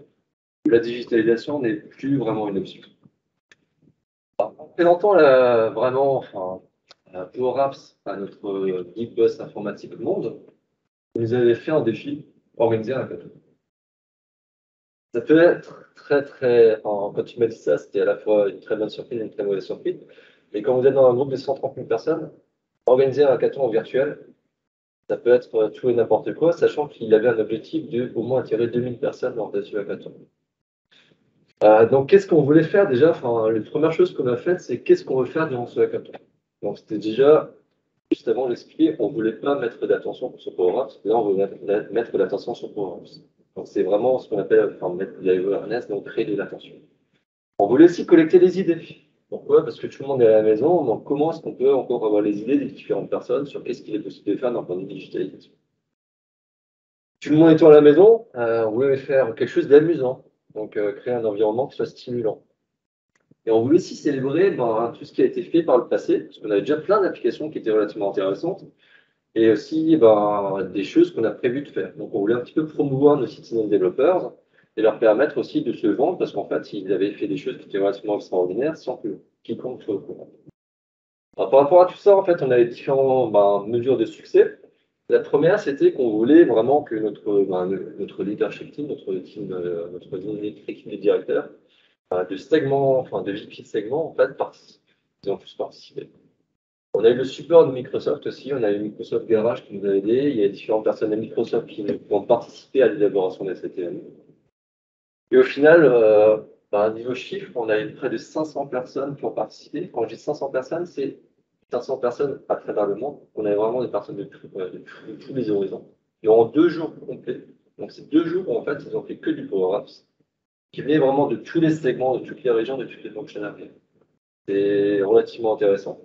où la digitalisation n'est plus vraiment une option. Alors, en présentant Power Apps à notre big boss informatique au monde, nous avait fait un défi, organiser un hackathon. Ça peut être quand tu m'as dit ça, c'était à la fois une très bonne surprise et une très mauvaise surprise. Mais quand vous êtes dans un groupe de 130 000 personnes, organiser un hackathon en virtuel, ça peut être tout et n'importe quoi, sachant qu'il avait un objectif de au moins attirer 2000 personnes lors de ce hackathon. Donc, qu'est-ce qu'on voulait faire déjà? Enfin, la première chose qu'on a faite, c'est qu'est-ce qu'on veut faire durant ce hackathon? Donc, c'était déjà, juste avant d'expliquer, on ne voulait pas mettre d'attention sur Power Apps, là, on voulait mettre l'attention sur Power Apps. Donc, c'est vraiment ce qu'on appelle mettre de l'awareness, donc créer de l'attention. On voulait aussi collecter des idées. Pourquoi? Parce que tout le monde est à la maison, donc comment est-ce qu'on peut encore avoir les idées des différentes personnes sur qu'est-ce qu'il est possible de faire dans le point de vue digitalisation? Tout le monde étant à la maison, on voulait faire quelque chose d'amusant, donc créer un environnement qui soit stimulant. Et on voulait aussi célébrer tout ce qui a été fait par le passé, parce qu'on avait déjà plein d'applications qui étaient relativement intéressantes, et aussi des choses qu'on a prévu de faire. Donc on voulait un petit peu promouvoir nos citizen développeurs et leur permettre aussi de se vendre, parce qu'en fait, ils avaient fait des choses qui étaient relativement extraordinaires sans que quiconque soit au courant. Alors, par rapport à tout ça, en fait, on avait différentes mesures de succès. La première, c'était qu'on voulait vraiment que notre leadership team, notre équipe de directeurs, de segments, de VP de segment, en fait, ils ont tous participé. On a eu le support de Microsoft aussi, on a eu Microsoft Garage qui nous a aidés, il y a différentes personnes de Microsoft qui ont participé à l'élaboration de cette événement. Et au final, niveau chiffre, on a eu près de 500 personnes qui ont participé. Quand je dis 500 personnes, c'est 500 personnes à travers le monde. On avait vraiment des personnes de tous les horizons. Durant 2 jours complets. Donc, c'est 2 jours où, en fait, ils ont fait que du Power Apps, qui venaient vraiment de tous les segments, de toutes les régions, de toutes les fonctionnalités. C'est relativement intéressant.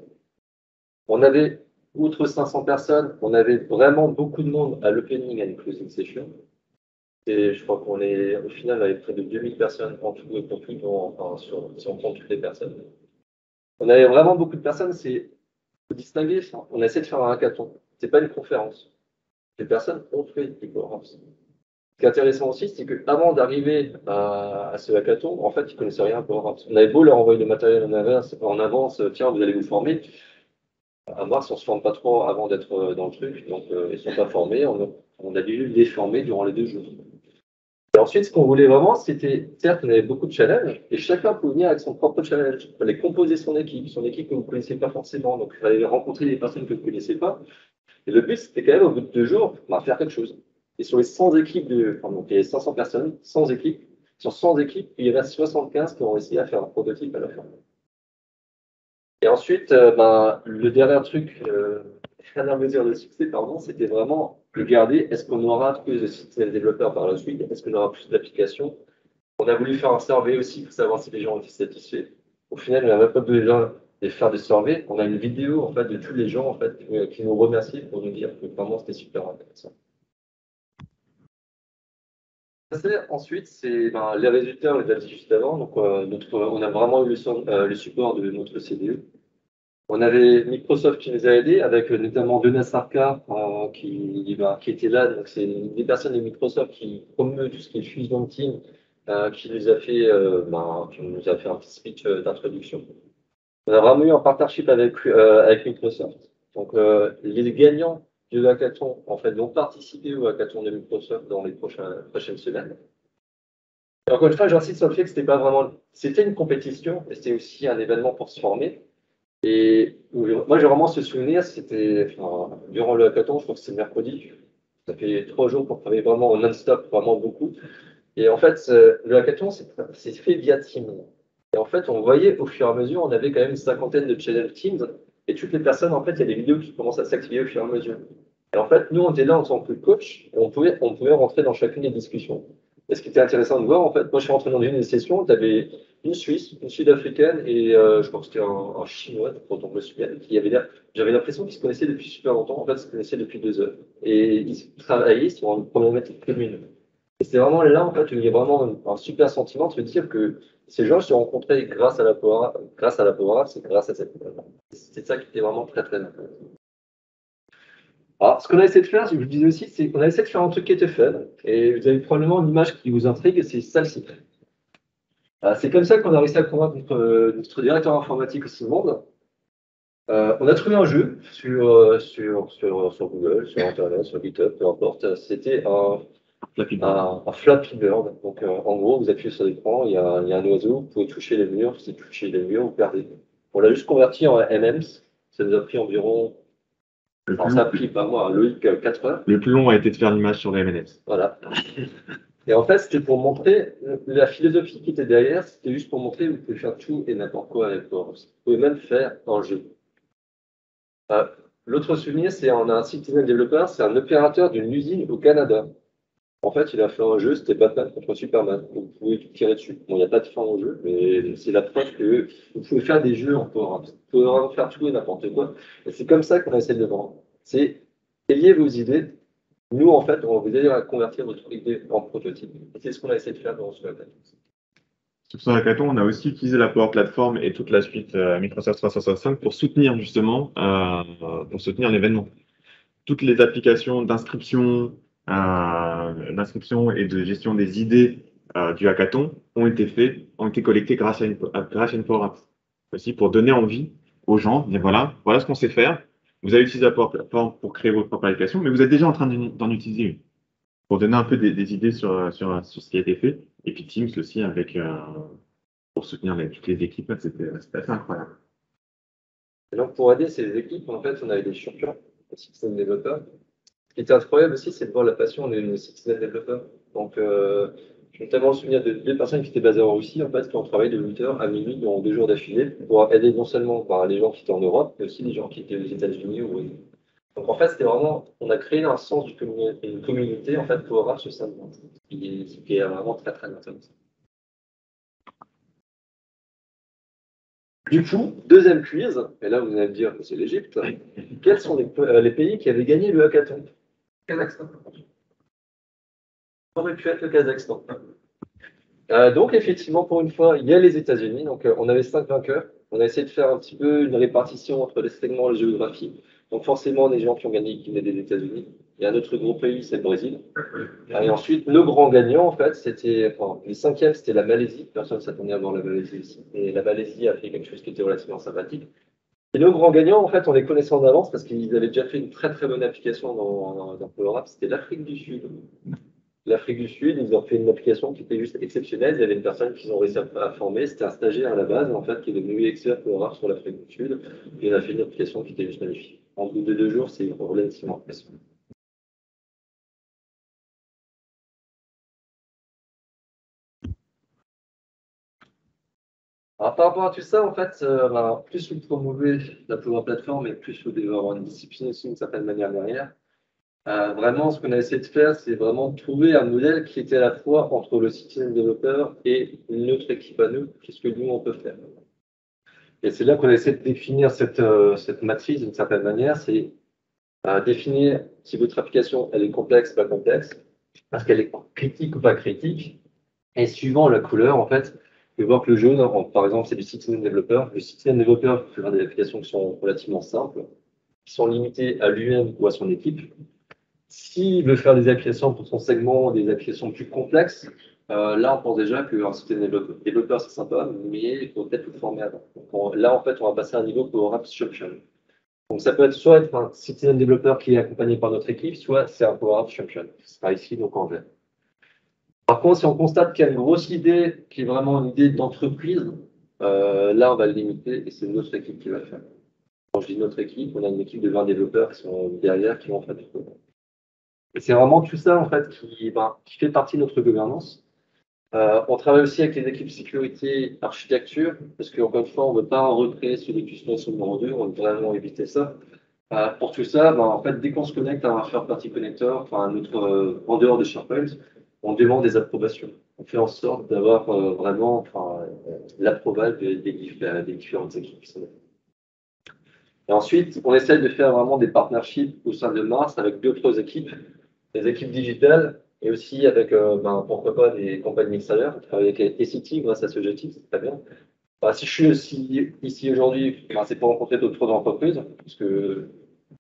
On avait, outre 500 personnes, on avait vraiment beaucoup de monde à l'opening and closing session. Et je crois qu'on est, au final, avec près de 2000 personnes en tout et pour tout, si on compte toutes les personnes. On avait vraiment beaucoup de personnes, faut distinguer ça. On essaie de faire un hackathon. C'est pas une conférence. Les personnes ont fait des conférences. Ce qui est intéressant aussi, c'est qu'avant d'arriver à ce hackathon, en fait, ils ne connaissaient rien à Power Apps. On avait beau leur envoyer le matériel en avance, tiens, vous allez vous former. À Mars, on ne se forme pas trop avant d'être dans le truc, donc ils ne sont pas formés. On a dû les former durant les 2 jours. Et ensuite, ce qu'on voulait vraiment, c'était, certes, on avait beaucoup de challenges, et chacun pouvait venir avec son propre challenge. Il fallait composer son équipe que vous ne connaissez pas forcément, donc il fallait rencontrer des personnes que vous ne connaissez pas. Et le but, c'était quand même, au bout de 2 jours, faire quelque chose. Et sur les 100 équipes, donc il y avait 500 personnes, 100 équipes, sur 100 équipes, il y en a 75 qui ont réussi à faire un prototype à la fin. Et ensuite, le dernier truc, la dernière mesure de succès, pardon, c'était vraiment de garder, est-ce qu'on aura plus de systèmes développeurs par la suite, est-ce qu'on aura plus d'applications? On a voulu faire un survey aussi pour savoir si les gens étaient satisfaits. Au final, on n'a même pas besoin de faire des surveys. On a une vidéo en fait, de tous les gens en fait, qui nous remercient pour nous dire que vraiment c'était super intéressant. Ensuite, c'est les résultats, on les a dit juste avant. Donc, on a vraiment eu le support de notre CDE. On avait Microsoft qui nous a aidés, avec notamment Jonas Arca qui était là. Donc, c'est des personnes de Microsoft qui promeuvent tout ce qui est Fusion Team, qui nous a fait un petit speech d'introduction. On a vraiment eu un partnership avec Microsoft. Donc, les gagnants du hackathon, en fait, vont participer au hackathon de Microsoft dans les prochaines semaines. Et encore une fois, j'insiste sur le fait que c'était une compétition, mais c'était aussi un événement pour se former. Et moi, j'ai vraiment ce souvenir, c'était durant le hackathon, je crois que c'est mercredi. Ça fait 3 jours pour travailler vraiment en non-stop, vraiment beaucoup. Et en fait, le hackathon, c'est fait via Teams. Et en fait, on voyait au fur et à mesure, on avait quand même une 50aine de challenge Teams. Et toutes les personnes, en fait, il y a des vidéos qui commencent à s'activer au fur et à mesure. Et en fait, nous, on était là en tant que coach, et on pouvait rentrer dans chacune des discussions. Et ce qui était intéressant de voir, en fait, moi, je suis rentré dans une des sessions, tu avais une Suisse, une Sud-Africaine et je crois que c'était un Chinois, quand on me souvient, qui avait l'air, j'avais l'impression qu'ils se connaissaient depuis super longtemps, en fait, ils se connaissaient depuis 2 heures. Et ils travaillaient sur une problématique commune. Et c'est vraiment là, en fait, où il y a vraiment un super sentiment de se dire que ces gens se sont rencontrés grâce à la Power Apps, c'est grâce à cette. C'est ça qui était vraiment très, très intéressant. Alors, ce qu'on a essayé de faire, je vous le disais aussi, c'est qu'on a essayé de faire un truc qui était fun. Et vous avez probablement une image qui vous intrigue, c'est celle-ci. C'est comme ça qu'on a réussi à convaincre notre directeur informatique aussi du monde. On a trouvé un jeu sur Google, sur Internet, sur GitHub, peu importe. C'était un Flappy Bird. Donc, en gros, vous appuyez sur l'écran, il y a un oiseau, vous pouvez toucher les murs. Si vous touchez les murs, vous perdez. On l'a juste converti en MMs. Ça nous a pris environ. Alors, ça a pris, pas moi, Loïc, 4 heures. Le plus long a été de faire l'image sur les MNS. Voilà. Et en fait, c'était pour montrer la philosophie qui était derrière, c'était juste pour montrer que vous pouvez faire tout et n'importe quoi avec Power Apps. Vous pouvez même faire un jeu. L'autre souvenir, c'est on a un Citizen Developer, c'est un opérateur d'une usine au Canada. En fait, il a fait un jeu, c'était Batman contre Superman. Vous pouvez tout tirer dessus. Bon, il n'y a pas de fin au jeu, mais c'est la preuve que vous pouvez faire des jeux en Power Apps. Vous pouvez vraiment faire tout et n'importe quoi. Et c'est comme ça qu'on essaie de le vendre. C'est ayez vos idées. Nous, en fait, on va vous aider à convertir votre idée en prototype. Et c'est ce qu'on a essayé de faire dans ce web. Sur Hackathon, on a aussi utilisé la Power Platform et toute la suite Microsoft 365 pour soutenir justement l'événement. Toutes les applications d'inscription et de gestion des idées du hackathon ont été collectées grâce à une Power Apps. Aussi pour donner envie aux gens, dire voilà ce qu'on sait faire. Vous avez utilisé la Power Platform pour créer votre propre application, mais vous êtes déjà en train d'en utiliser une. Pour donner un peu des idées sur ce qui a été fait. Et puis Teams aussi pour soutenir toutes les équipes, c'était assez incroyable. Et donc, pour aider ces équipes, en fait, on avait des champions, des citizen développeurs. Ce qui était incroyable aussi, c'est de voir la passion des citizen développeurs. Donc, j'ai notamment le souvenir de 2 personnes qui étaient basées en Russie, en fait, qui ont travaillé de 8 heures à minuit dans 2 jours d'affilée pour aider non seulement les gens qui étaient en Europe, mais aussi les gens qui étaient aux États-Unis ou donc en fait, c'était vraiment, on a créé un sens une communauté en fait Power Apps au sein de nous, ce qui est vraiment très très intéressant. Du coup, deuxième quiz, et là vous allez me dire que c'est l'Égypte. Quels sont les pays qui avaient gagné le hackathon? Kazakhstan. Ça aurait pu être le Kazakhstan. Donc effectivement, pour une fois, il y a les États-Unis. Donc on avait 5 vainqueurs. On a essayé de faire un petit peu une répartition entre les segments et la géographie. Donc forcément, les gens qui ont gagné qui venaient des États-Unis. Il y a un autre gros pays, c'est le Brésil. Et ensuite, le grand gagnant, en fait, les 5e, c'était la Malaisie. Personne ne s'attendait à voir la Malaisie ici. Et la Malaisie a fait quelque chose qui était relativement sympathique. Et nos grands gagnants, en fait, on les connaissait en avance parce qu'ils avaient déjà fait une très très bonne application dans Power Apps. C'était l'Afrique du Sud. L'Afrique du Sud, ils ont fait une application qui était juste exceptionnelle. Il y avait une personne qu'ils ont réussi à former. C'était un stagiaire à la base, en fait, qui est devenu expert Power Apps sur l'Afrique du Sud. Et il a fait une application qui était juste magnifique. En bout de 2 jours, c'est relativement impressionnant. Alors, par rapport à tout ça, en fait, plus vous promouvez la Power Platform et plus vous devez avoir une discipline aussi d'une certaine manière derrière. Vraiment, ce qu'on a essayé de faire, c'est vraiment trouver un modèle qui était à la fois entre le citizen développeur et notre équipe à nous, qu'est-ce que nous on peut faire. Et c'est là qu'on a essayé de définir cette matrice d'une certaine manière, c'est définir si votre application elle est complexe ou pas complexe, parce qu'elle est critique ou pas critique, et suivant la couleur, en fait, vous pouvez voir que le jaune, par exemple, c'est du citizen développeur. Le citizen développeur peut faire des applications qui sont relativement simples, qui sont limitées à lui-même ou à son équipe. S'il veut faire des applications pour son segment, des applications plus complexes, là, on pense déjà qu'un citizen développeur, c'est sympa, mais il faut peut-être le former avant. Donc, là, en fait, on va passer à un niveau Power Apps Champion. Donc, ça peut être soit être un citizen développeur qui est accompagné par notre équipe, soit c'est un Power Apps Champion. Ce sera ici, donc en vert. Par contre, si on constate qu'il y a une grosse idée, qui est vraiment une idée d'entreprise, là, on va le limiter et c'est notre équipe qui va le faire. Quand je dis notre équipe, on a une équipe de 20 développeurs qui sont derrière, qui vont faire tout. Et c'est vraiment tout ça, en fait, qui fait partie de notre gouvernance. On travaille aussi avec les équipes sécurité, architecture, parce qu'encore une fois, on ne veut pas recréer celui qui se met sur le numéro 2, on veut vraiment éviter ça. Pour tout ça, en fait, dès qu'on se connecte à un third-party connector, enfin un autre en dehors de SharePoint, on demande des approbations. On fait en sorte d'avoir vraiment l'approval des différentes équipes. Et ensuite, on essaie de faire vraiment des partnerships au sein de Mars avec d'autres équipes, des équipes digitales et aussi avec, pourquoi pas, des compagnies extérieures. On travaille avec SCT grâce à ce GT, c'est très bien. Si je suis aussi ici aujourd'hui, c'est pour rencontrer d'autres entreprises, parce que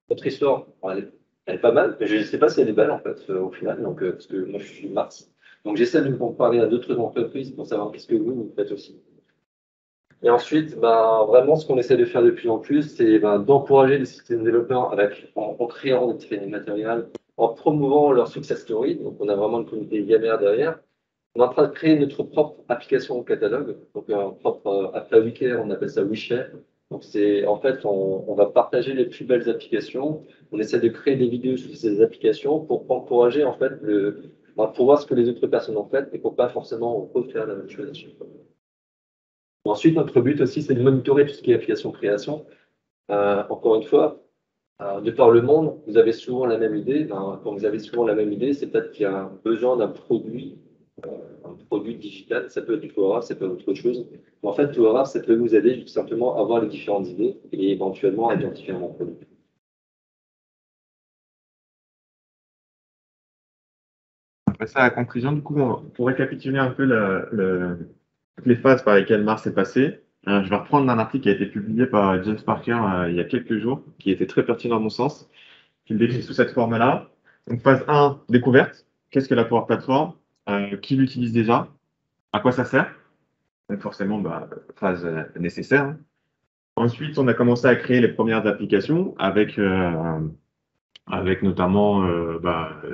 notre histoire, elle est pas mal, mais je ne sais pas si elle est belle en fait, au final, donc, parce que moi je suis Mars. Donc j'essaie de me comparer à d'autres entreprises pour savoir qu'est-ce que vous faites aussi. Et ensuite, vraiment, ce qu'on essaie de faire de plus en plus, c'est d'encourager les systèmes développeurs en créant des training matériels, en promouvant leur success story. Donc, on a vraiment une communauté Yammer derrière. On est en train de créer notre propre application au catalogue, donc un propre Apple WeCare, on appelle ça WeShare. Donc, c'est en fait, on va partager les plus belles applications. On essaie de créer des vidéos sur ces applications pour encourager en fait pour voir ce que les autres personnes ont fait et pour pas forcément refaire la même chose à chaque fois. Ensuite, notre but aussi, c'est de monitorer tout ce qui est application création. Encore une fois, de par le monde, vous avez souvent la même idée. Quand vous avez souvent la même idée, c'est peut-être qu'il y a besoin un produit digital. Ça peut être du Power Up, ça peut être autre chose. Mais en fait, Power Up, ça peut vous aider tout simplement à avoir les différentes idées et éventuellement à identifier un produit. On va passer à la conclusion. Du coup, pour récapituler un peu toutes les phases par lesquelles Mars est passé, je vais reprendre un article qui a été publié par James Parker il y a quelques jours, qui était très pertinent à mon sens, qui le décrit sous cette forme-là. Donc, phase 1, découverte. Qu'est-ce que la Power Platform? Qui l'utilise déjà? À quoi ça sert? Donc, forcément, phase nécessaire, hein. Ensuite, on a commencé à créer les premières applications avec notamment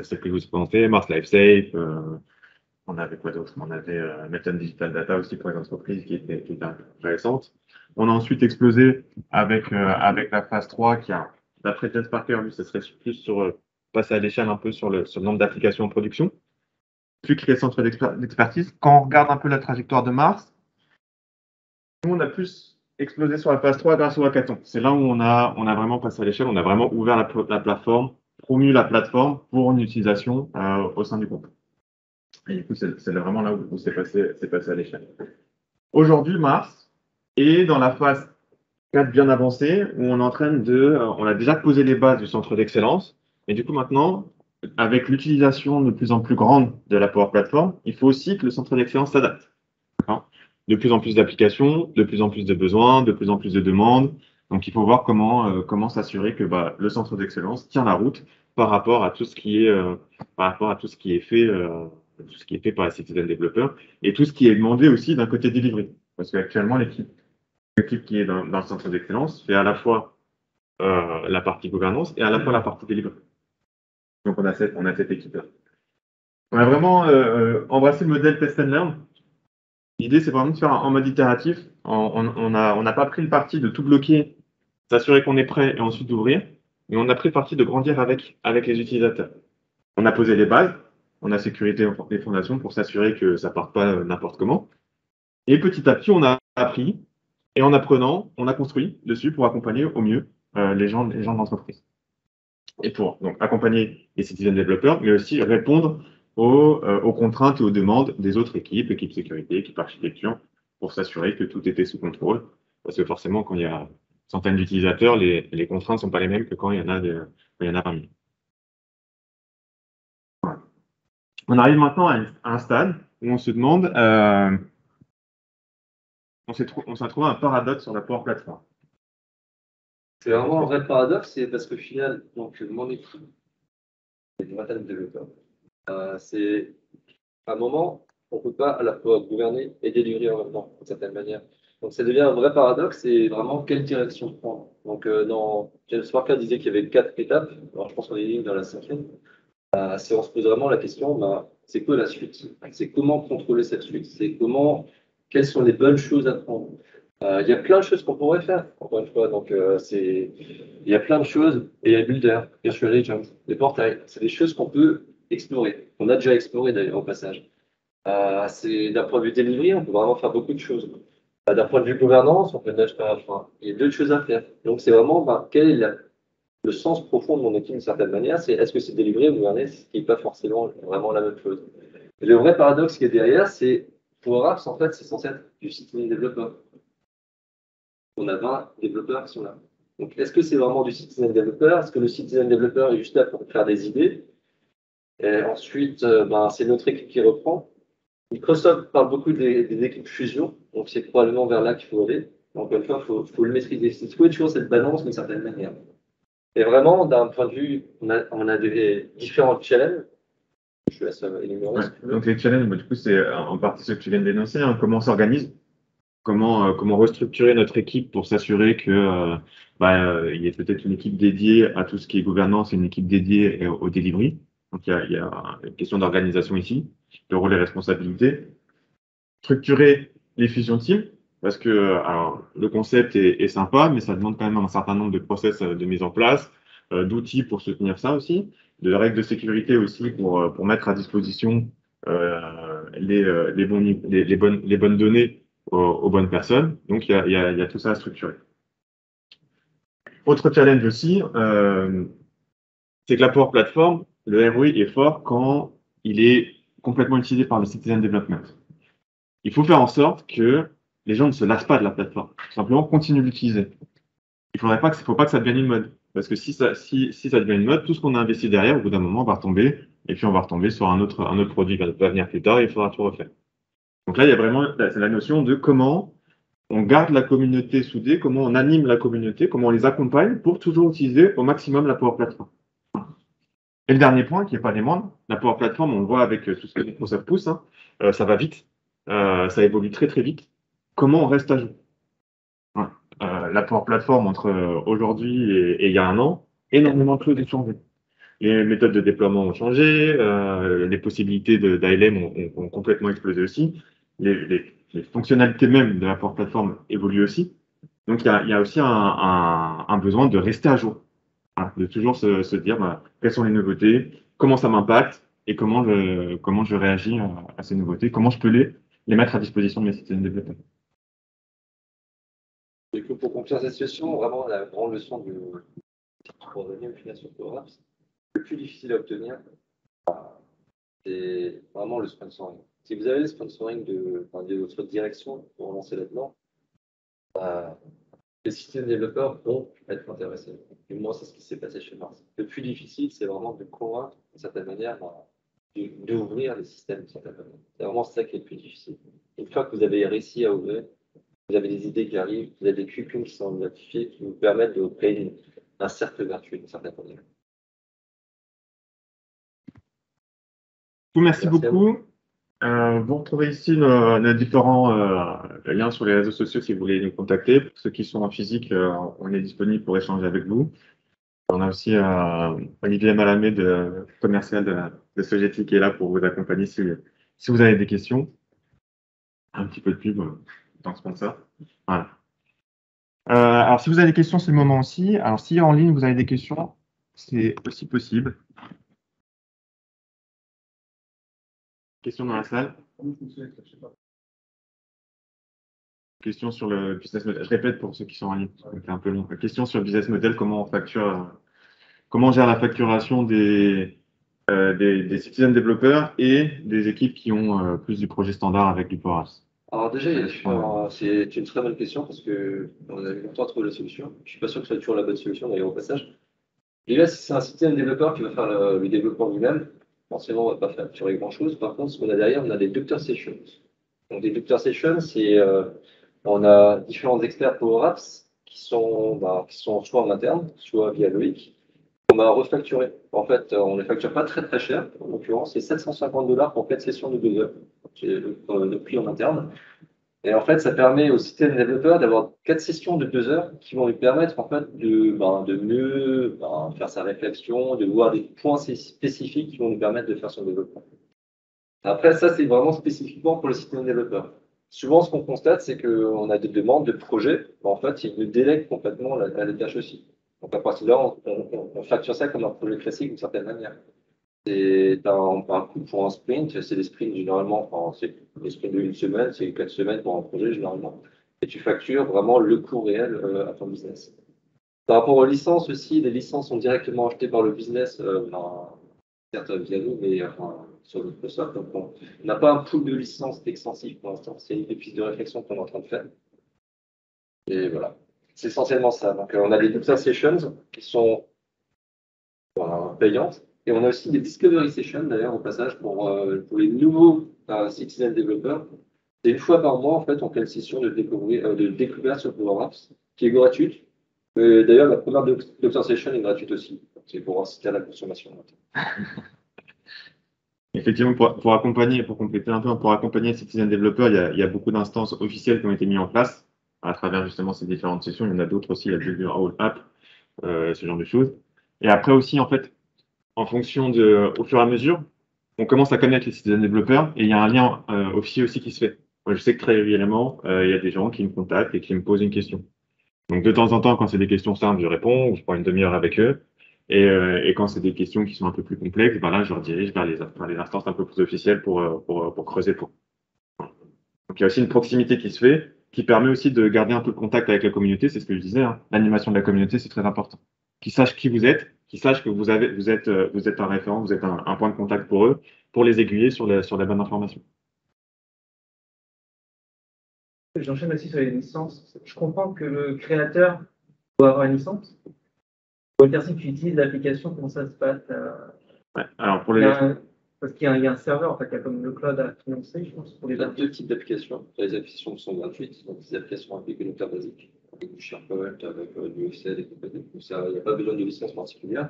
celle que je vous ai présentée, Mars LifeSafe. On avait quoi d'autre? On avait Meton Digital Data aussi pour les entreprises qui était intéressante. On a ensuite explosé avec la phase 3 qui a, d'après James Parker, lui, ce serait plus sur passer à l'échelle un peu sur le nombre d'applications en production. Puis créer centre d'expertise. Quand on regarde un peu la trajectoire de Mars, nous, on a plus explosé sur la phase 3 grâce au hackathon. C'est là où on a vraiment passé à l'échelle, on a vraiment ouvert la plateforme, promu la plateforme pour une utilisation au sein du groupe. Et du coup, c'est vraiment là où c'est passé à l'échelle. Aujourd'hui, Mars est dans la phase 4 bien avancée, où on est en train on a déjà posé les bases du centre d'excellence, et du coup maintenant, avec l'utilisation de plus en plus grande de la Power Platform, il faut aussi que le centre d'excellence s'adapte. De plus en plus d'applications, de plus en plus de besoins, de plus en plus de demandes. Donc, il faut voir comment s'assurer que le centre d'excellence tient la route par rapport à tout ce qui est fait, tout ce qui est fait par les citizen développeurs et tout ce qui est demandé aussi d'un côté delivery. Parce qu'actuellement, l'équipe qui est dans le centre d'excellence fait à la fois la partie gouvernance et à la fois la partie delivery. Donc, on a cette équipe-là. On a vraiment embrassé le modèle test and learn. L'idée, c'est vraiment de faire en mode itératif. On n'a pas pris le parti de tout bloquer, s'assurer qu'on est prêt et ensuite d'ouvrir, mais on a pris le parti de grandir avec les utilisateurs. On a posé les bases, on a sécurisé les fondations pour s'assurer que ça ne parte pas n'importe comment. Et petit à petit, on a appris, et en apprenant, on a construit dessus pour accompagner au mieux les gens de l'entreprise. Et pour donc accompagner les citizen développeurs, mais aussi répondre aux contraintes et aux demandes des autres équipes sécurité, équipe architecture, pour s'assurer que tout était sous contrôle. Parce que forcément, quand il y a centaines d'utilisateurs, les contraintes ne sont pas les mêmes que quand il y en a parmi eux. Voilà. On arrive maintenant à un stade où on se demande, on s'est trouvé un paradoxe sur la Power Platform. C'est vraiment un vrai paradoxe, c'est parce qu'au final, donc, mon équipe, c'est une vingtaine de développeurs. C'est à un moment, on ne peut pas à la fois gouverner et délivrer en même temps, d'une certaine manière. Donc ça devient un vrai paradoxe et vraiment quelle direction prendre. Donc James Parker disait qu'il y avait 4 étapes, alors je pense qu'on est dans la 5e. Si on se pose vraiment la question, c'est quoi la suite? C'est comment contrôler cette suite? Quelles sont les bonnes choses à prendre? Il y a plein de choses qu'on pourrait faire, encore une fois. Donc, il y a plein de choses. Et il y a Builder, Virtual Agent, les portails. C'est des choses qu'on peut explorer. On a déjà exploré d'ailleurs au passage. D'un point de vue delivery, on peut vraiment faire beaucoup de choses. D'un point de vue gouvernance, on peut déjà faire. Il y a d'autres choses à faire. Donc, c'est vraiment quelle est le sens profond de mon équipe d'une certaine manière, c'est est-ce que c'est délivré ou gouverné, ce qui n'est pas forcément vraiment la même chose. Et le vrai paradoxe qui est derrière, c'est pour Apps, en fait, c'est censé être du citizen développeur. On a 20 développeurs qui sont là. Donc, est-ce que c'est vraiment du citizen développeur? Est-ce que le citizen développeur est juste là pour faire des idées? Et ensuite, c'est notre équipe qui reprend. Microsoft parle beaucoup des équipes fusion, donc c'est probablement vers là qu'il faut aller. Encore une fois, il faut le maîtriser. C'est trouver toujours cette balance d'une certaine manière. Et vraiment, d'un point de vue, on a des différents challenges. Je laisse énumérer. Ouais. Donc les challenges, du coup, c'est en partie ce que tu viens de dénoncer, hein. Comment on s'organise, comment restructurer notre équipe pour s'assurer que il y ait peut-être une équipe dédiée à tout ce qui est gouvernance et une équipe dédiée au delivery. Donc il y a une question d'organisation ici, de rôle et responsabilité. Structurer les fusions team, parce que alors, le concept est sympa, mais ça demande quand même un certain nombre de process de mise en place, d'outils pour soutenir ça aussi, de règles de sécurité aussi pour mettre à disposition les bonnes données aux bonnes personnes. Donc, il y a tout ça à structurer. Autre challenge aussi, c'est que la Power Platform, le ROI est fort quand il est complètement utilisé par le citizen development. Il faut faire en sorte que les gens ne se lassent pas de la plateforme. Tout simplement, continuent de l'utiliser. Faut pas que ça devienne une mode. Parce que si ça devient une mode, tout ce qu'on a investi derrière, au bout d'un moment, on va retomber. Et puis, on va retomber sur un autre produit qui va venir plus tard et il faudra tout refaire. Donc là, il y a vraiment c'est la notion de comment on garde la communauté soudée, comment on anime la communauté, comment on les accompagne pour toujours utiliser au maximum la Power Platform. Et le dernier point, qui n'est pas des moindres, la Power Platform, on le voit avec tout ce que Microsoft pousse, hein, ça va vite, ça évolue très très vite. Comment on reste à jour? Ouais. La Power Platform entre aujourd'hui et il y a un an, énormément de choses ont changé. Les méthodes de déploiement ont changé, les possibilités d'ALM ont complètement explosé aussi. Les fonctionnalités même de la Power Platform évoluent aussi. Donc il y a aussi un besoin de rester à jour. Voilà, de toujours se dire quelles sont les nouveautés, comment ça m'impacte et comment je réagis à ces nouveautés, comment je peux les mettre à disposition de mes systèmes de développement. Du coup, pour conclure cette situation, vraiment la grande leçon pour revenir au final sur Power Apps, le plus difficile à obtenir, c'est vraiment le sponsoring. Si vous avez le sponsoring de votre direction pour lancer là-dedans, les systèmes développeurs vont être intéressés. Et moi, c'est ce qui s'est passé chez Mars. Le plus difficile, c'est vraiment de convaincre, d'une certaine manière, d'ouvrir les systèmes, d'une certaine manière. C'est vraiment ça qui est le plus difficile. Une fois que vous avez réussi à ouvrir, vous avez des idées qui arrivent, vous avez des curriculums qui sont identifiés, qui vous permettent de créer un cercle vertueux, d'une certaine manière. Merci beaucoup. Vous retrouvez ici nos différents liens sur les réseaux sociaux si vous voulez nous contacter. Pour ceux qui sont en physique, on est disponible pour échanger avec vous. On a aussi Olivier Malamé, commercial de Sogeti, qui est là pour vous accompagner si vous avez des questions. Un petit peu de pub dans ce sponsor. Voilà. Alors, si vous avez des questions, c'est le moment aussi. Alors, si en ligne, vous avez des questions, c'est aussi possible. Questions dans la salle? Question sur le business model. Je répète pour ceux qui sont en ligne, c'est un peu long. Question sur le business model, comment on gère la facturation des citizen développeurs et des équipes qui ont plus du projet standard avec du Power Apps. Alors déjà, c'est une très bonne question parce que on a eu longtemps à trouver la solution. Je suis pas sûr que ce soit toujours la bonne solution d'ailleurs au passage. Déjà, si c'est un système développeur qui va faire le développement lui-même, forcément, on ne va pas facturer grand-chose. Par contre, ce qu'on a derrière, on a des doctor sessions. Donc des doctor sessions, on a différents experts Power Apps qui sont soit en interne, soit via Loïc. On va refacturer. En fait, on ne les facture pas très très cher. En l'occurrence, c'est 750 $ pour 4 sessions de 2 heures. C'est le prix en interne. Et en fait, ça permet au système développeur d'avoir 4 sessions de 2 heures qui vont lui permettre en fait de mieux faire sa réflexion, de voir des points spécifiques qui vont lui permettre de faire son développement. Après, ça, c'est vraiment spécifiquement pour le système développeur. Souvent, ce qu'on constate, c'est qu'on a des demandes de projets. En fait, ils nous délèguent complètement la tâche aussi. Donc, à partir de là, on facture ça comme un projet classique d'une certaine manière. C'est un coût pour un sprint, c'est des sprints généralement, c'est des sprints de 1 semaine, c'est 4 semaines pour un projet généralement. Et tu factures vraiment le coût réel à ton business. Par rapport aux licences aussi, les licences sont directement achetées par le business, certes via nous, mais enfin, sur Microsoft. Donc, on n'a pas un pool de licences extensif pour l'instant. C'est une des pistes de réflexion qu'on est en train de faire. Et voilà, c'est essentiellement ça. Donc, on a les user sessions qui sont payantes. Et on a aussi des discovery sessions, d'ailleurs, au passage, pour les nouveaux citizen développeurs. C'est une fois par mois, en fait, on fait une session de découverte sur Power Apps, qui est gratuite. D'ailleurs, la première Doctor Session est gratuite aussi. C'est pour inciter à la consommation. Effectivement, pour accompagner, pour compléter un peu, pour accompagner Citizen Developer, il y a beaucoup d'instances officielles qui ont été mises en place à travers justement ces différentes sessions. Il y en a d'autres aussi, la Build Your Own App, ce genre de choses. Et après aussi, en fait, au fur et à mesure, on commence à connaître les Citizen Developers et il y a un lien officiel aussi qui se fait. Moi, je sais que très régulièrement, il y a des gens qui me contactent et qui me posent une question. Donc de temps en temps, quand c'est des questions simples, je réponds, je prends une demi-heure avec eux. Et quand c'est des questions qui sont un peu plus complexes, ben là, je redirige vers les instances un peu plus officielles pour creuser pour. Donc il y a aussi une proximité qui se fait, qui permet aussi de garder un peu de contact avec la communauté. C'est ce que je disais, hein. L'animation de la communauté, c'est très important. Qu'ils sachent qui vous êtes, qu'ils sachent que vous êtes un référent, vous êtes un point de contact pour eux, pour les aiguiller sur la bonne information. J'enchaîne aussi sur les licences. Je comprends que le créateur doit avoir une licence. Pour les personnes qui utilisent l'application, comment ça se passe? Ouais. Alors pour Il y les a un- Parce qu'il y a un serveur, en fait, il y a comme le cloud à financer, je pense, pour les Il y a deux types d'applications. Il y a les applications qui sont gratuites, donc des applications avec des connecteurs basiques, avec du SharePoint, avec du Excel et compagnie. Donc ça, il n'y a pas besoin de licence particulière.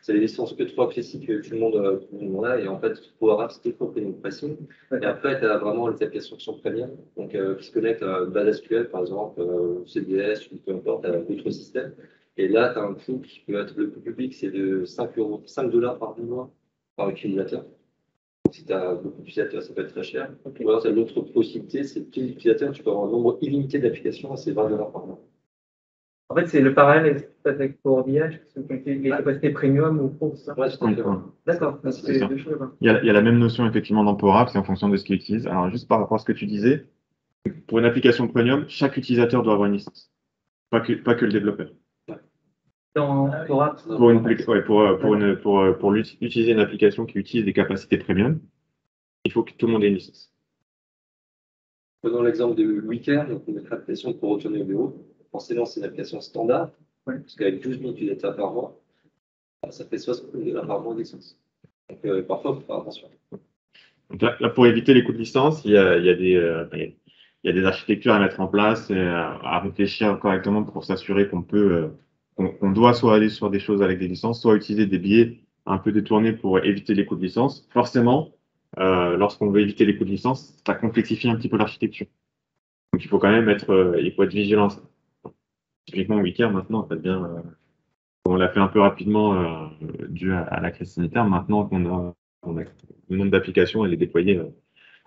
C'est les licences que trop accessibles que tout le monde a. Et en fait, Power Apps, c'était pour premium pricing. Et après, tu as vraiment les applications qui sont premium, donc qui se connectent à une base SQL, par exemple, CDS, ou peu importe, à d'autres systèmes. Et là, tu as un coût qui peut être le coût public, c'est de 5 euros, 5 dollars par mois par utilisateur. Si tu as beaucoup d'utilisateurs, ça peut être très cher. Ou alors, tu as l'autre possibilité, c'est que les utilisateurs, tu peux avoir un nombre illimité d'applications et c'est 20 dollars par mois. En fait, c'est le parallèle avec Power BI, les capacités premium ou pro, c'est ça? Ouais, tout à fait. D'accord, C'est ça. deux choses. Hein. Il y a la même notion effectivement dans Power Apps, c'est en fonction de ce qu'ils utilisent. Alors juste par rapport à ce que tu disais, pour une application premium, chaque utilisateur doit avoir une licence, pas que le développeur. Dans Power Apps, Pour utiliser une application qui utilise des capacités premium, il faut que tout le monde ait une licence. Prenons l'exemple de Weekend, donc notre application pour retourner au bureau. Forcément, c'est une application standard, parce qu'avec 12 000 utilisateurs par mois, ça fait 60 000 dollars par mois de licence. Donc parfois, il faut faire attention. Donc là, pour éviter les coûts de licence, il y a des architectures à mettre en place et à réfléchir correctement pour s'assurer qu'on doit soit aller sur des choses avec des licences, soit utiliser des biais un peu détournés pour éviter les coûts de licence. Forcément, lorsqu'on veut éviter les coûts de licence, ça complexifie un petit peu l'architecture. Donc il faut quand même il faut être vigilant. Typiquement, Wicker, maintenant, ça devient, on l'a fait un peu rapidement dû à la crise sanitaire. Maintenant on a le nombre d'applications, elle est déployée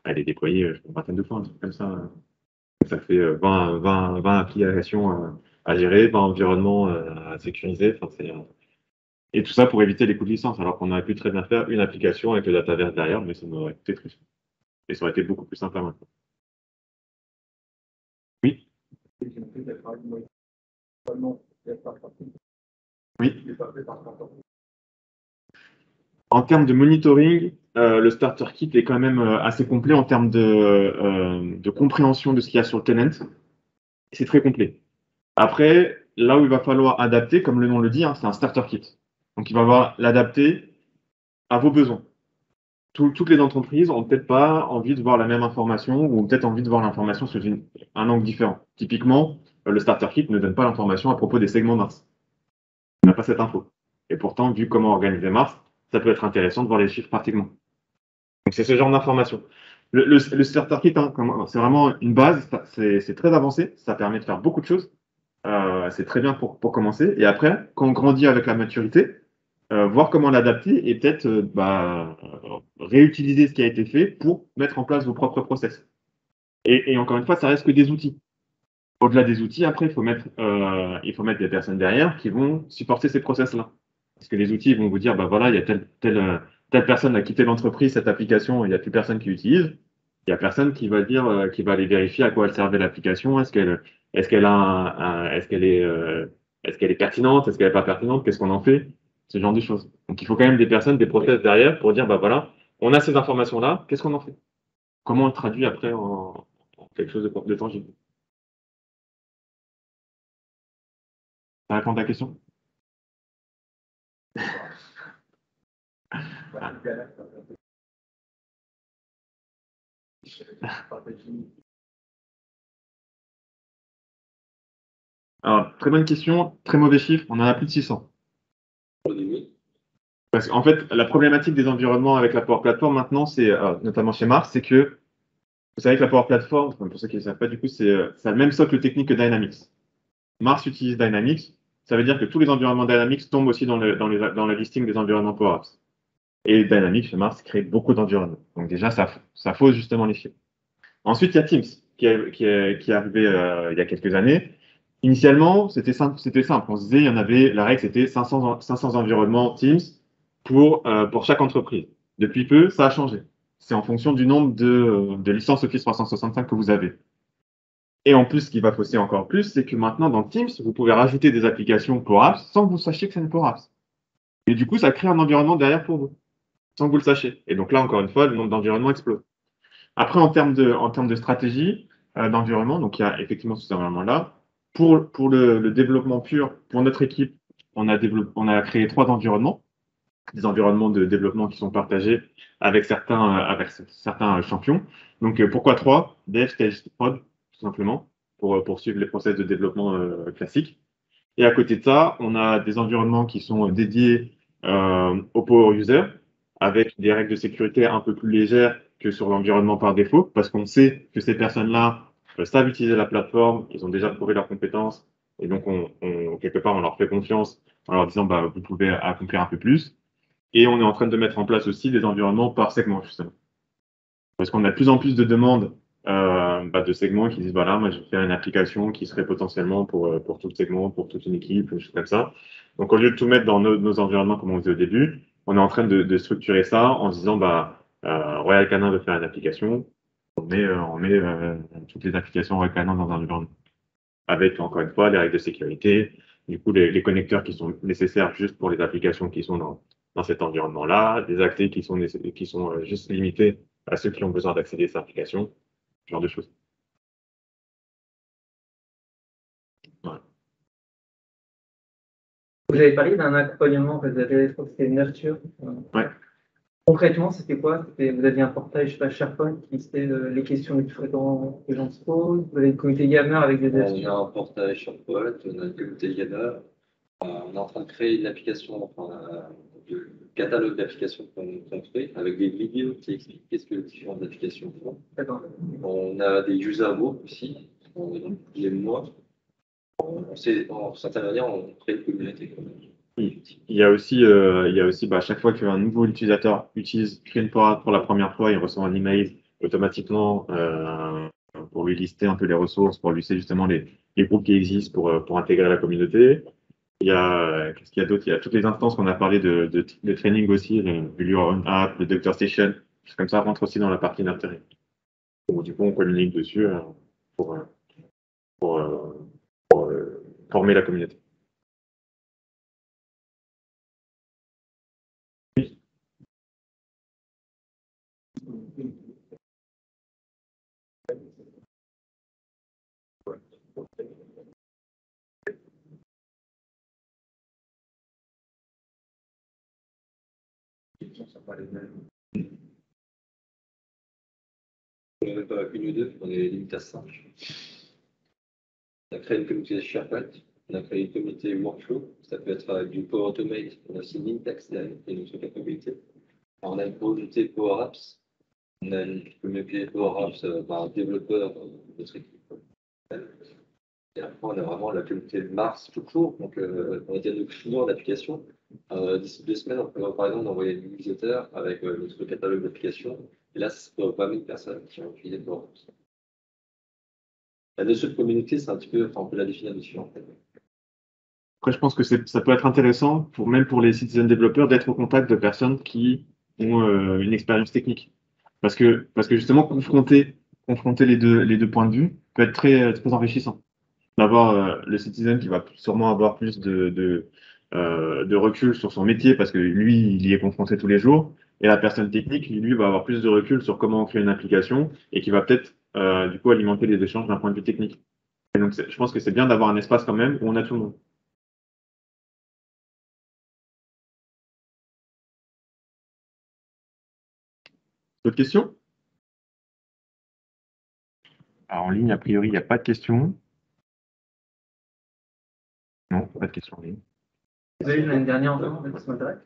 une vingtaine de fois, un truc comme ça. Ça fait 20 applications à gérer, 20 environnements à sécuriser. Enfin, et tout ça pour éviter les coûts de licence, alors qu'on aurait pu très bien faire une application avec le dataverse derrière, mais ça m'aurait coûté très cher. Et ça aurait été beaucoup plus simple à maintenant. Oui. Oui. En termes de monitoring, le starter kit est quand même assez complet en termes de compréhension de ce qu'il y a sur le tenant. C'est très complet. Après, là où il va falloir adapter, comme le nom le dit, hein, c'est un starter kit. Donc il va falloir l'adapter à vos besoins. Toutes les entreprises n'ont peut-être pas envie de voir la même information ou ont peut-être envie de voir l'information sous un angle différent. Typiquement, le starter kit ne donne pas l'information à propos des segments Mars. On n'a pas cette info. Et pourtant, vu comment organiser Mars, ça peut être intéressant de voir les chiffres par segment. Donc c'est ce genre d'information. Le starter kit, hein, c'est vraiment une base, c'est très avancé, ça permet de faire beaucoup de choses. C'est très bien pour commencer. Et après, quand on grandit avec la maturité, voir comment l'adapter et peut-être réutiliser ce qui a été fait pour mettre en place vos propres process. Et encore une fois, ça reste que des outils. Au-delà des outils, après, il faut mettre des personnes derrière qui vont supporter ces process-là. Parce que les outils vont vous dire, bah voilà, il y a telle personne a quitté l'entreprise, cette application, il n'y a plus personne qui l'utilise. Il n'y a personne qui va qui va aller vérifier à quoi elle servait l'application. Est-ce qu'elle est Est-ce qu'elle est pertinente? Est-ce qu'elle n'est pas pertinente? Qu'est-ce qu'on en fait? Ce genre de choses. Donc, il faut quand même des personnes, des process derrière pour dire, bah voilà, on a ces informations-là, qu'est-ce qu'on en fait? Comment on le traduit après en quelque chose de tangible? Ça répond à ta question? Alors, très bonne question, très mauvais chiffre, on en a plus de 600. Parce qu'en fait, la problématique des environnements avec la Power Platform maintenant, c'est, notamment chez Mars, c'est que vous savez que la Power Platform, enfin, pour ceux qui ne le savent pas, du coup, ça a le même socle technique que Dynamics. Mars utilise Dynamics, ça veut dire que tous les environnements Dynamics tombent aussi dans le listing des environnements Power Apps. Et Dynamics chez Mars crée beaucoup d'environnements. Donc déjà, ça fausse justement les chiffres. Ensuite, il y a Teams qui est arrivé il y a quelques années. Initialement, c'était simple. On se disait, il y en avait, la règle, c'était 500 environnements Teams pour chaque entreprise. Depuis peu, ça a changé. C'est en fonction du nombre de licences Office 365 que vous avez. Et en plus, ce qui va fausser encore plus, c'est que maintenant, dans Teams, vous pouvez rajouter des applications Power Apps sans que vous sachiez que c'est une Power Apps. Et du coup, ça crée un environnement derrière pour vous, sans que vous le sachiez. Et donc là, encore une fois, le nombre d'environnements explose. Après, en termes de stratégie d'environnement, donc il y a effectivement ces environnements-là. Pour le développement pur, pour notre équipe, on a créé 3 environnements, des environnements de développement qui sont partagés avec certains champions. Donc pourquoi 3? Dev, Test, Prod, tout simplement, pour suivre les process de développement classiques. Et à côté de ça, on a des environnements qui sont dédiés aux power users, avec des règles de sécurité un peu plus légères que sur l'environnement par défaut, parce qu'on sait que ces personnes-là savent utiliser la plateforme, ils ont déjà prouvé leurs compétences, et donc quelque part, on leur fait confiance en leur disant, bah, vous pouvez accomplir un peu plus. Et on est en train de mettre en place aussi des environnements par segment, justement. Parce qu'on a de plus en plus de demandes de segments qui disent, voilà, moi, je vais faire une application qui serait potentiellement pour tout le segment, pour toute une équipe, des choses comme ça. Donc, au lieu de tout mettre dans nos environnements comme on faisait au début, on est en train de structurer ça en se disant, Royal Canin veut faire une application, on met toutes les applications Royal Canin dans un environnement. Avec, encore une fois, les règles de sécurité, du coup, les connecteurs qui sont nécessaires juste pour les applications qui sont dans cet environnement-là, des accès qui sont juste limités à ceux qui ont besoin d'accéder à cette application, ce genre de choses. Voilà. Vous avez parlé d'un accompagnement, vous avez, je crois que c'était Nurture. Ouais. Concrètement, c'était quoi? Vous aviez un portail, je sais pas, SharePoint qui listait les questions les plus fréquentes que les gens se posent. Vous avez le comité Yammer avec des astuces. On a un portail SharePoint, on a le comité Yammer. On est en train de créer une application, le catalogue d'applications qu'on crée avec des vidéos qui expliquent qu'est-ce que les différentes applications font. D'accord. On a des user groups aussi, les mois. En certaine manière, on crée une communauté. Il y a aussi, chaque fois qu'un nouveau utilisateur crée une Power App pour la première fois, il reçoit un email automatiquement pour lui lister un peu les ressources, pour lui lister justement les groupes qui existent pour intégrer la communauté. Qu'est-ce qu'il y a d'autre? Il y a toutes les instances qu'on a parlé de training aussi, le Your Own App, le Doctor Station, choses comme ça rentre aussi dans la partie d'intérêt. Donc, du coup, on communique dessus pour, pour, former la communauté. On n'en a pas une ou deux, on est limite à 5. On a créé une communauté SharePoint, on a créé une communauté workflow, ça peut être avec du Power Automate, on a aussi Nintex derrière, et notre capacité. On a une communauté Power Apps, on a une communauté Power Apps par développeur de notre équipe. Et après, on a vraiment la communauté de Mars tout court, donc on a dit à nos clients d'application. D'ici 2 semaines, on peut par exemple envoyer une newsletter avec notre catalogue d'applications. Et là, c'est pour 20 000 personnes qui ont utilisé Power Apps. La notion de communauté, c'est un petit peu, on peut la définir dessus en fait. Après, je pense que ça peut être intéressant, même pour les citizen développeurs, d'être au contact de personnes qui ont une expérience technique. Parce que justement, confronter les deux points de vue peut être très, très enrichissant. d'avoir le citizen qui va sûrement avoir plus de recul sur son métier parce que lui, il y est confronté tous les jours. Et la personne technique, lui, va avoir plus de recul sur comment on crée une application et qui va peut-être, du coup, alimenter les échanges d'un point de vue technique. Et donc, je pense que c'est bien d'avoir un espace quand même où on a tout le monde. D'autres questions? Alors, en ligne, a priori, il n'y a pas de questions. Non, pas de questions en ligne. Vous avez eu l'année dernière encore, ça m'intéresse.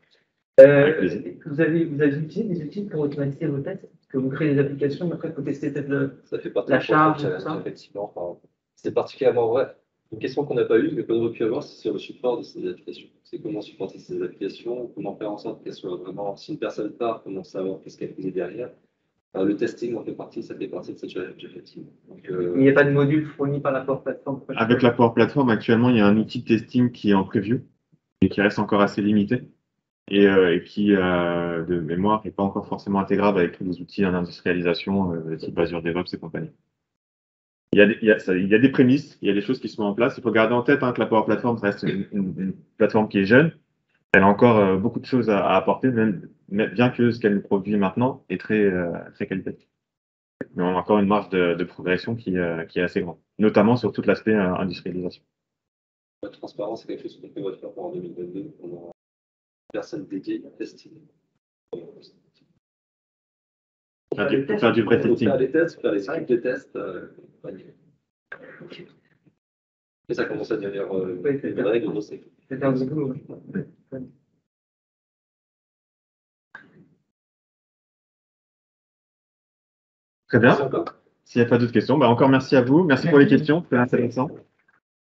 Avec plaisir. Vous avez utilisé des outils pour automatiser vos tests, que vous créez des applications, mais après, il faut tester peut-être Ça fait partie la de charge, notre tout ça. effectivement. Enfin, c'est particulièrement vrai. Une question qu'on n'a pas eue, mais qu'on aurait pu avoir, c'est sur le support de ces applications. C'est comment supporter ces applications, comment faire en sorte qu'elles soient vraiment, si une personne part, comment savoir qu'est-ce qu'elle faisait derrière. Le testing en fait partie, ça fait partie de cette challenge, effectivement. Donc, Il n'y a pas de module fourni par la Power Platform. Avec la Power Platform, actuellement, il y a un outil de testing qui est en preview et qui reste encore assez limité et qui, de mémoire, n'est pas encore forcément intégrable avec tous les outils en industrialisation, type Azure DevOps et compagnie. Il y a des prémices, il y a des choses qui se mettent en place. Il faut garder en tête que la Power Platform reste une plateforme qui est jeune. Elle a encore beaucoup de choses à apporter, bien que ce qu'elle nous produit maintenant est très qualitatif. Mais on a encore une marge de progression qui est assez grande, notamment sur tout l'aspect industrialisation. la transparence, c'est quelque chose qu'on prévoit de faire pour en 2022. On aura une personne dédiée à tester. Pour faire du vrai Pour testing. faire des tests, faire les scripts de tests. Et ça commence à devenir une règle de nos équipes. C'est un boulot. Très bien. S'il n'y a pas d'autres questions, encore merci à vous. Merci pour les questions, c'était intéressant.